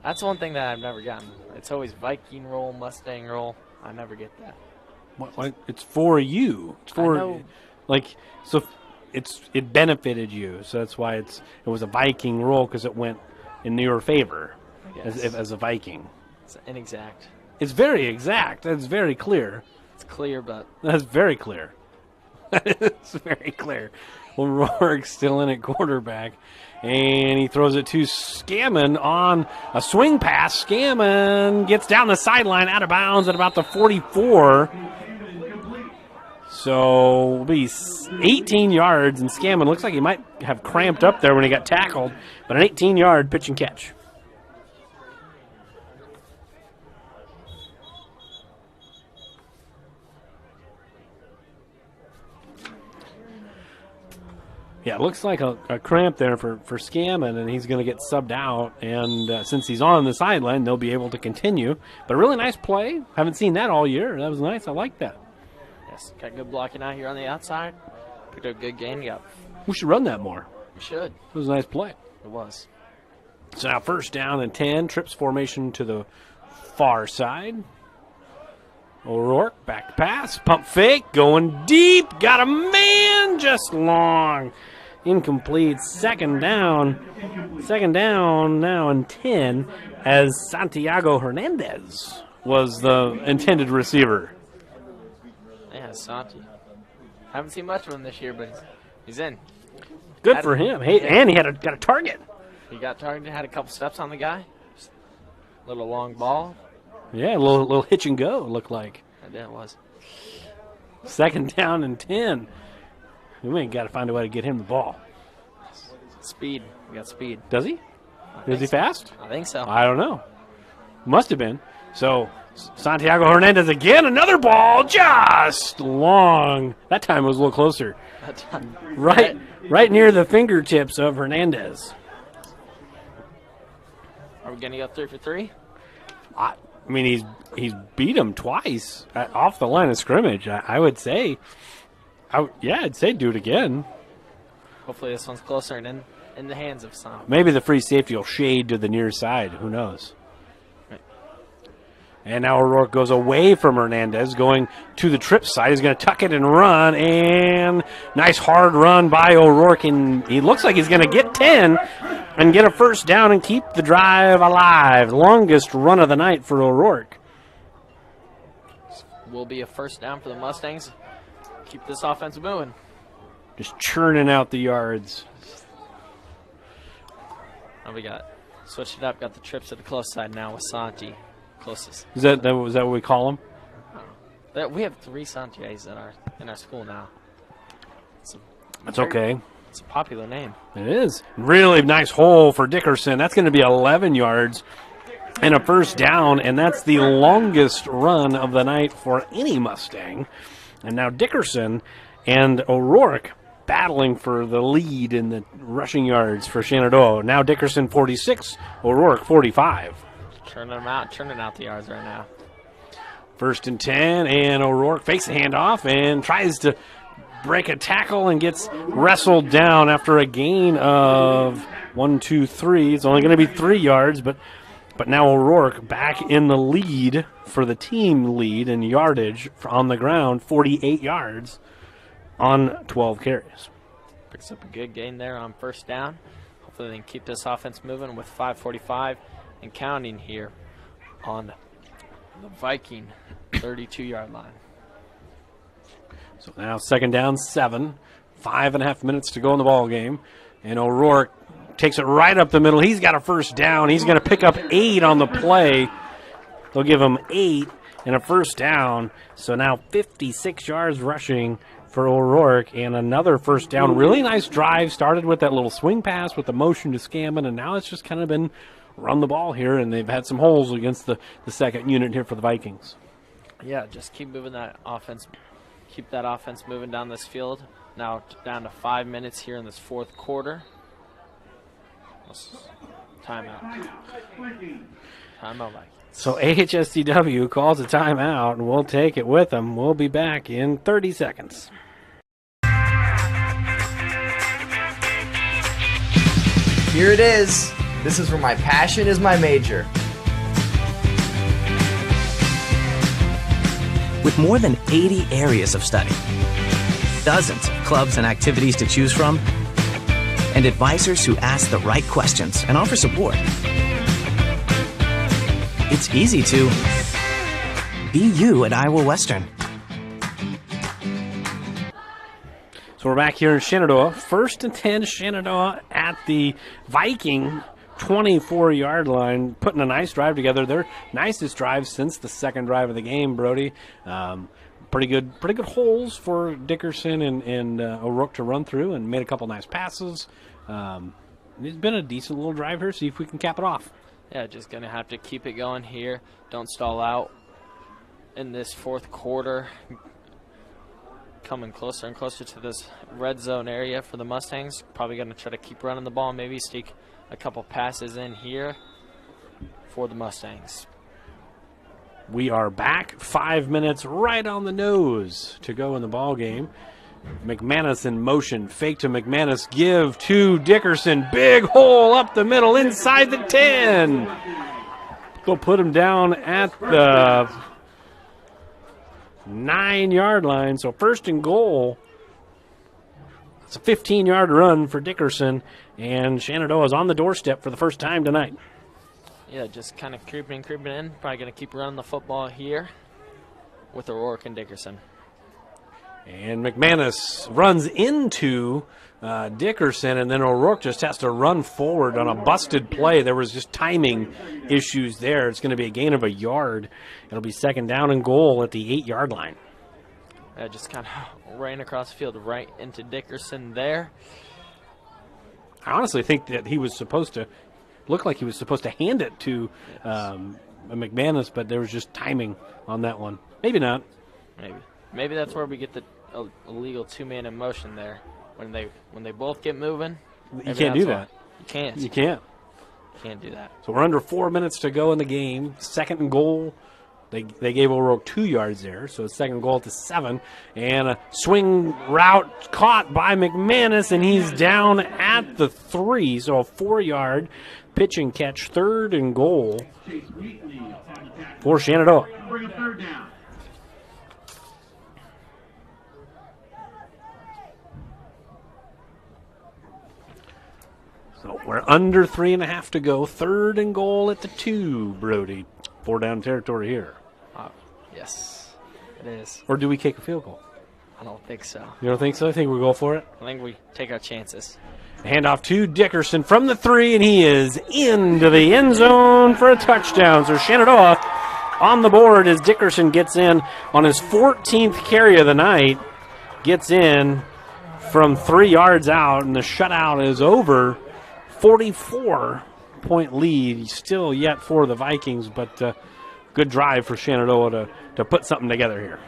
That's one thing that I've never gotten. It's always Viking roll, Mustang roll. I never get that. What? It's for you. It's for it benefited you. So that's why it was a Viking roll, because it went in your favor as a Viking. It's inexact. It's very exact. That's very clear. It's clear, but that's very clear. It's very clear. Well, Rourke's still in at quarterback, and he throws it to Scammon on a swing pass. Scammon gets down the sideline, out of bounds at about the 44. So it'll be 18 yards, and Scammon looks like he might have cramped up there when he got tackled, but an 18-yard pitch and catch. Yeah, it looks like a cramp there for Scammon, and he's going to get subbed out. And since he's on the sideline, they'll be able to continue. But a really nice play. Haven't seen that all year. That was nice. I like that. Yes, got good blocking out here on the outside. Picked up a good gain. We should run that more. We should. It was a nice play. It was. So now first down and 10. Trips formation to the far side. O'Rourke, back pass, pump fake, going deep, got a man just long. Incomplete, second down now and 10 as Santiago Hernandez was the intended receiver. Yeah, Santi. Haven't seen much of him this year, but he's in. Good for him. Hey, and he got a target. He got targeted, had a couple steps on the guy. Little long ball. Yeah, a little hitch and go, it looked like. Yeah, it was. Second down and 10. We ain't got to find a way to get him the ball. Speed. We got speed. Does he? Is he fast? I think so. I don't know. Must have been. So, Santiago Hernandez again, another ball, just long. That time it was a little closer. Right near the fingertips of Hernandez. Are we going to go 3 for 3? I mean, he's beat him twice off the line of scrimmage. I would say, I'd say do it again. Hopefully this one's closer and in the hands of some. Maybe the free safety will shade to the near side. Who knows? Right. And now O'Rourke goes away from Hernandez, going to the trip side. He's going to tuck it and run, and nice hard run by O'Rourke, and he looks like he's going to get 10 and get a first down and keep the drive alive. Longest run of the night for O'Rourke. Will be a first down for the Mustangs. Keep this offense moving. Just churning out the yards. Now we got switched it up. Got the trips to the close side now with Santi. Closest. Is that what we call him? We have 3 Santia's in our school now. That's okay. It's a popular name. It is. Really nice hole for Dickerson. That's going to be 11 yards and a first down, and that's the longest run of the night for any Mustang. And now Dickerson and O'Rourke battling for the lead in the rushing yards for Shenandoah. Now Dickerson 46, O'Rourke 45. Churning out the yards right now. First and 10, and O'Rourke fakes a handoff and tries to break a tackle and gets wrestled down after a gain of 1, 2, 3. It's only going to be 3 yards, but now O'Rourke back in the lead for the team lead in yardage on the ground, 48 yards on 12 carries. Picks up a good gain there on first down. Hopefully they can keep this offense moving with 5:45 and counting here on the Viking 32-yard line. So now second down, 7. 5.5 minutes to go in the ball game. And O'Rourke takes it right up the middle. He's got a first down. He's going to pick up 8 on the play. They'll give him 8 and a first down. So now 56 yards rushing for O'Rourke and another first down. Really nice drive. Started with that little swing pass with the motion to Scammon, and now it's just kind of been run the ball here, and they've had some holes against the second unit here for the Vikings. Yeah, just keep moving that offense. Keep that offense moving down this field. Now down to 5 minutes here in this fourth quarter. Timeout. Timeout, Vikings. So AHSTW calls a timeout, and we'll take it with them. We'll be back in 30 seconds. Here it is. This is where my passion is my major. With more than 80 areas of study, dozens of clubs and activities to choose from, and advisors who ask the right questions and offer support, it's easy to be you at Iowa Western. So we're back here in Shenandoah. First and 10 Shenandoah at the Viking 24-yard line, putting a nice drive together. Their nicest drive since the second drive of the game, Brody. Pretty good holes for Dickerson and O'Rourke to run through, and made a couple nice passes. It's been a decent little drive here. See if we can cap it off. Yeah, just going to have to keep it going here. Don't stall out in this fourth quarter. coming closer and closer to this red zone area for the Mustangs. Probably going to try to keep running the ball, maybe sneak a couple passes in here for the Mustangs. We are back 5 minutes right on the nose to go in the ball game. McManus in motion, fake to McManus, give to Dickerson, big hole up the middle inside the 10. Go put him down at the 9-yard line, so first and goal. It's a 15-yard run for Dickerson, and Shenandoah is on the doorstep for the first time tonight. Yeah, just kind of creeping in. Probably going to keep running the football here with O'Rourke and Dickerson. And McManus runs into Dickerson, and then O'Rourke just has to run forward on a busted play. There was just timing issues there. It's going to be a gain of a yard. It'll be second down and goal at the 8-yard line. Just kind of ran across the field right into Dickerson there. I honestly think that he was supposed to look like he was supposed to hand it to McManus, but there was just timing on that one. Maybe not. Maybe that's where we get the illegal two-man in motion there. When they both get moving, you can't do that. You can't. You can't. Can't do that. So we're under 4 minutes to go in the game. Second and goal. They gave O'Rourke 2 yards there, so it's second goal to 7. And a swing route caught by McManus, and he's down at the 3. So a 4-yard pitch and catch, third and goal for Shenandoah. So we're under 3.5 to go. Third and goal at the 2, Brody. 4-down territory here. Yes, it is. Or do we kick a field goal? I don't think so. You don't think so? I think we go for it. I think we take our chances. Handoff to Dickerson from the 3, and he is into the end zone for a touchdown. So Shenandoah on the board as Dickerson gets in on his 14th carry of the night. Gets in from 3 yards out, and the shutout is over. 44-point lead still yet for the Vikings, but good drive for Shenandoah to put something together here.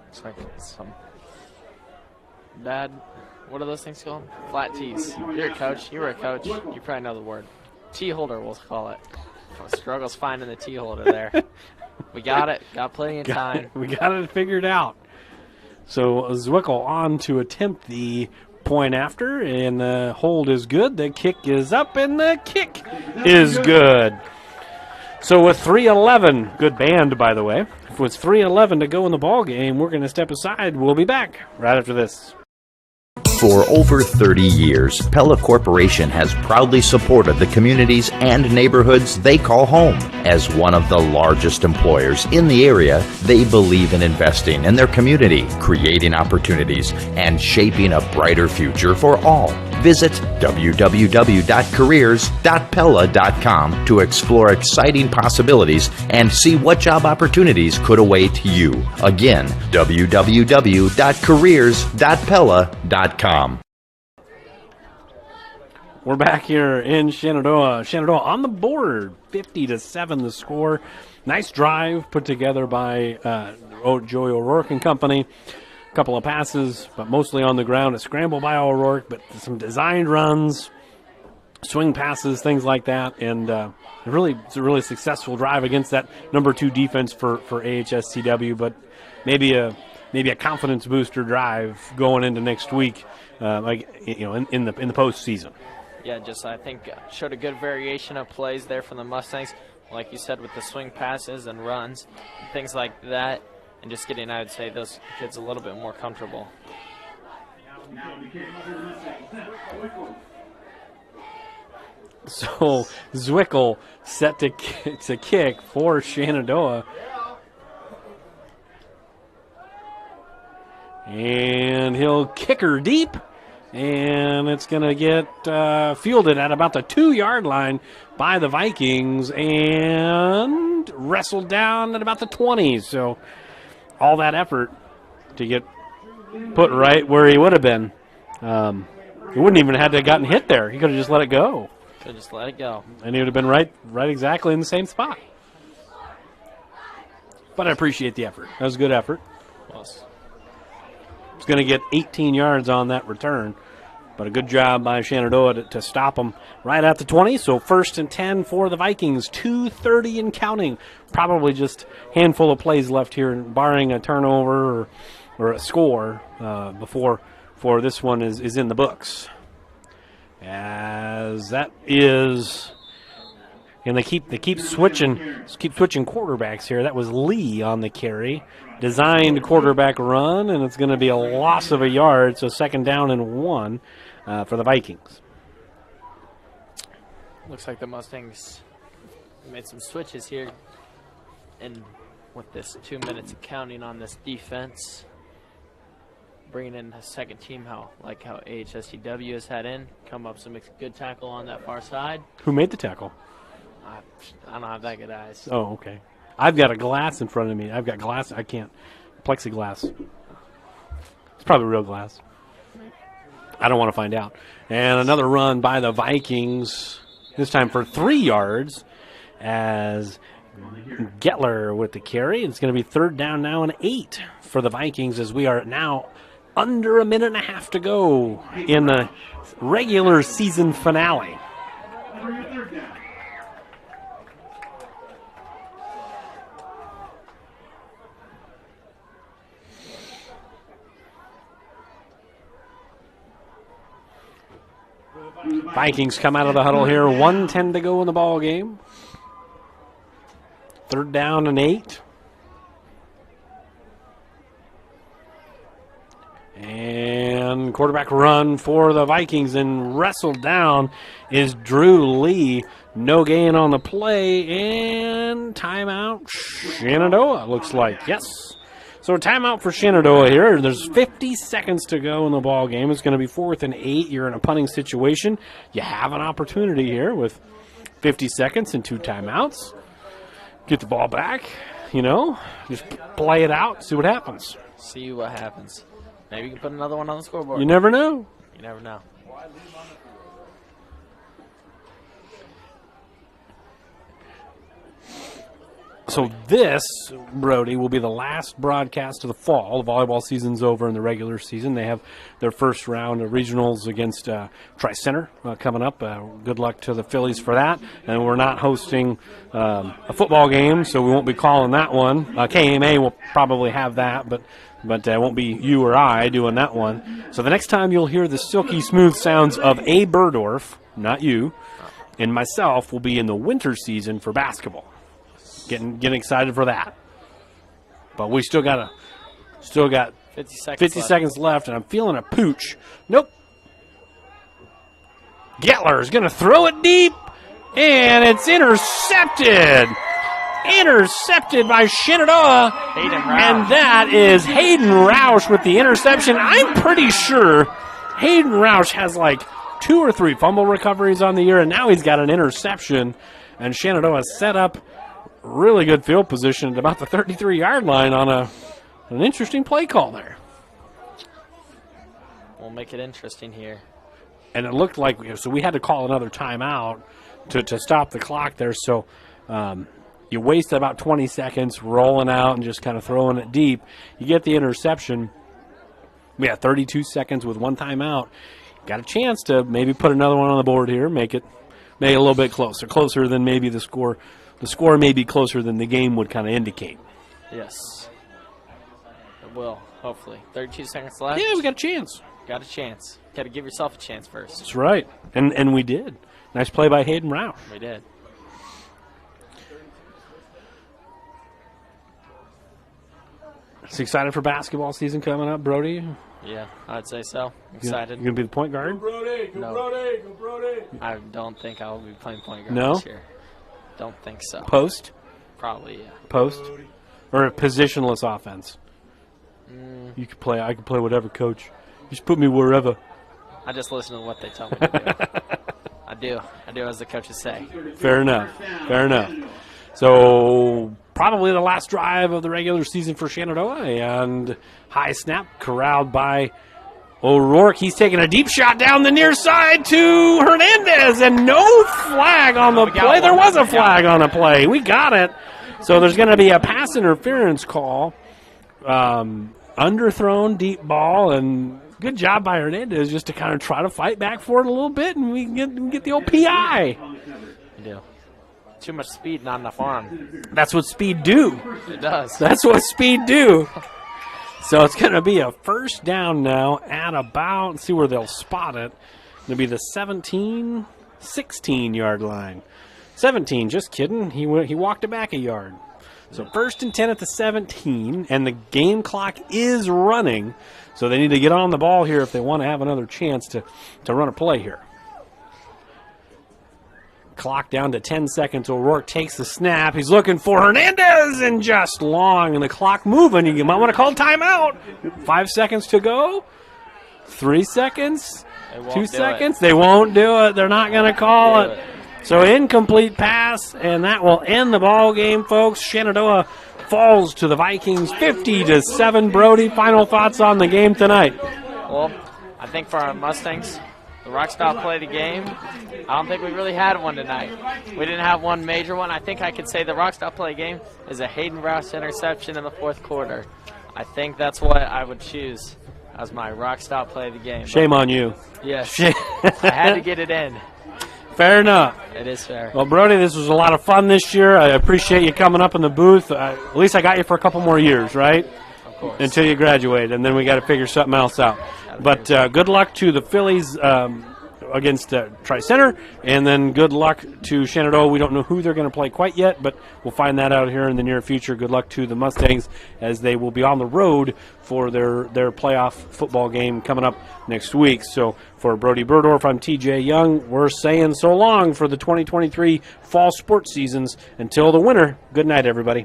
Looks like some bad, what are those things called? Flat tees. You're a coach. You were a coach. You probably know the word. Tee holder, we'll call it. Struggles finding the tee holder there. We got it. Got plenty of time. We got it figured out. So Zwickel on to attempt the point after, and the hold is good. The kick is up, and the kick is good. So with 3:11, good band, by the way. With 3:11 to go in the ball game, we're going to step aside. We'll be back right after this. For over 30 years, Pella Corporation has proudly supported the communities and neighborhoods they call home. As one of the largest employers in the area, they believe in investing in their community, creating opportunities, and shaping a brighter future for all. Visit www.careers.pella.com to explore exciting possibilities and see what job opportunities could await you. Again, www.careers.pella.com. We're back here in Shenandoah. Shenandoah on the board, 50-7 the score. Nice drive put together by Joey O'Rourke and company. A couple of passes, but mostly on the ground. A scramble by O'Rourke, but some designed runs, swing passes, things like that. And it's a really successful drive against that number 2 defense for AHSTW, but maybe a confidence booster drive going into next week, in the postseason. Yeah, I think showed a good variation of plays there from the Mustangs, like you said, with the swing passes and runs, things like that, and just getting, I would say, those kids a little bit more comfortable. So Zwickel set to kick for Shenandoah. And he'll kick her deep, and it's going to get fielded at about the 2-yard line by the Vikings and wrestled down at about the 20. So all that effort to get put right where he would have been. He wouldn't even have to have gotten hit there. He could have just let it go. Could have just let it go. And he would have been right exactly in the same spot. But I appreciate the effort. That was a good effort. Plus. It's going to get 18 yards on that return. But a good job by Shenandoah to stop them right at the 20. So 1st and 10 for the Vikings. 2:30 and counting. Probably just a handful of plays left here, barring a turnover or a score before this one is in the books. As that is, and they keep switching quarterbacks here. That was Lee on the carry. Designed quarterback run, and it's going to be a loss of a yard. So 2nd down and 1. For the Vikings. Looks like the Mustangs made some switches here. And with this 2 minutes of counting on this defense, bringing in a second team, how AHSTW has had in, come up some good tackle on that far side. Who made the tackle? I don't have that good eyes. Oh, okay. I've got a glass in front of me. I've got glass. I can't. Plexiglass. It's probably real glass. I don't want to find out. And another run by the Vikings, this time for 3 yards, as Gettler with the carry. It's going to be 3rd down now and 8 for the Vikings, as we are now under a minute and a half to go in the regular season finale. Vikings come out of the huddle here. 1:10 to go in the ball game. 3rd down and 8. And quarterback run for the Vikings, and wrestled down is Drew Lee. No gain on the play, and timeout Shenandoah, looks like. Yes. So a timeout for Shenandoah here. There's 50 seconds to go in the ball game. It's going to be 4th and 8. You're in a punting situation. You have an opportunity here with 50 seconds and 2 timeouts. Get the ball back, just play it out, see what happens. See what happens. Maybe you can put another one on the scoreboard. You never know. You never know. So this, Brody, will be the last broadcast of the fall. The volleyball season's over in the regular season. They have their first round of regionals against Tri-Center coming up. Good luck to the Phillies for that. And we're not hosting a football game, so we won't be calling that one. KMA will probably have that, but it won't be you or I doing that one. So the next time you'll hear the silky smooth sounds of A. Burdorf, not you, and myself will be in the winter season for basketball. Getting excited for that. But we still got 50 seconds left, and I'm feeling a pooch. Nope. Gettler is going to throw it deep, and it's intercepted. Intercepted by Shenandoah, and that is Hayden Roush with the interception. I'm pretty sure Hayden Roush has like 2 or 3 fumble recoveries on the year, and now he's got an interception, and Shenandoah set up really good field position at about the 33-yard line on an interesting play call there. We'll make it interesting here. And it looked like we had to call another timeout to stop the clock there. So you waste about 20 seconds rolling out and just kind of throwing it deep. You get the interception. We had 32 seconds with 1 timeout. Got a chance to maybe put another one on the board here, make it a little bit closer than maybe the score. The score may be closer than the game would kind of indicate. Yes. It will, hopefully. 32 seconds left. Yeah, we got a chance. Got a chance. Got to give yourself a chance first. That's right. And we did. Nice play by Hayden Roush. We did. So excited for basketball season coming up, Brody? Yeah, I'd say so. Excited. You going to be the point guard? Go Brody! Go Brody! Go Brody! I don't think I'll be playing point guard this year. Don't think so. Post? Probably, yeah. Post? Or a positionless offense? You can play. I can play whatever, coach. Just put me wherever. I just listen to what they tell me to do. I do as the coaches say. Fair enough. So probably the last drive of the regular season for Shenandoah, and high snap corralled by O'Rourke. He's taking a deep shot down the near side to Hernandez, and no flag on the play. There was a flag on the play. We got it. So there's going to be a pass interference call, underthrown deep ball, and good job by Hernandez just to kind of try to fight back for it a little bit, and we can get the old PI. You do. Too much speed, not enough arm. That's what speed do. It does. That's what speed do. So it's going to be a first down now at about, let's see where they'll spot it. It'll be the 17, 16-yard line. 17, just kidding. He walked it back a yard. So 1st and 10 at the 17, and the game clock is running. So they need to get on the ball here if they want to have another chance to run a play here. Clock down to 10 seconds. O'Rourke takes the snap. He's looking for Hernandez, and just long, and the clock moving. You might want to call timeout. 5 seconds to go. 3 seconds. 2 seconds. They won't do it. They're not going to call it. So incomplete pass, and that will end the ball game, folks. Shenandoah falls to the Vikings 50-7. Brody, final thoughts on the game tonight? Well, I think for our Mustangs, the Rockstop play the game. I don't think we really had one tonight. We didn't have one major one. I think I could say the Rockstop play game is a Hayden Rouse interception in the 4th quarter. I think that's what I would choose as my Rockstop play of the game. Shame on you. Yes. I had to get it in. Fair enough. It is fair. Well, Brody, this was a lot of fun this year. I appreciate you coming up in the booth. At least I got you for a couple more years, right? Of course. Until you graduate, and then we got to figure something else out. But good luck to the Phillies against Tri-Center, and then good luck to Shenandoah. We don't know who they're going to play quite yet, but we'll find that out here in the near future. Good luck to the Mustangs as they will be on the road for their playoff football game coming up next week. So for Brody Burdorf, I'm TJ Young. We're saying so long for the 2023 fall sports seasons until the winter. Good night, everybody.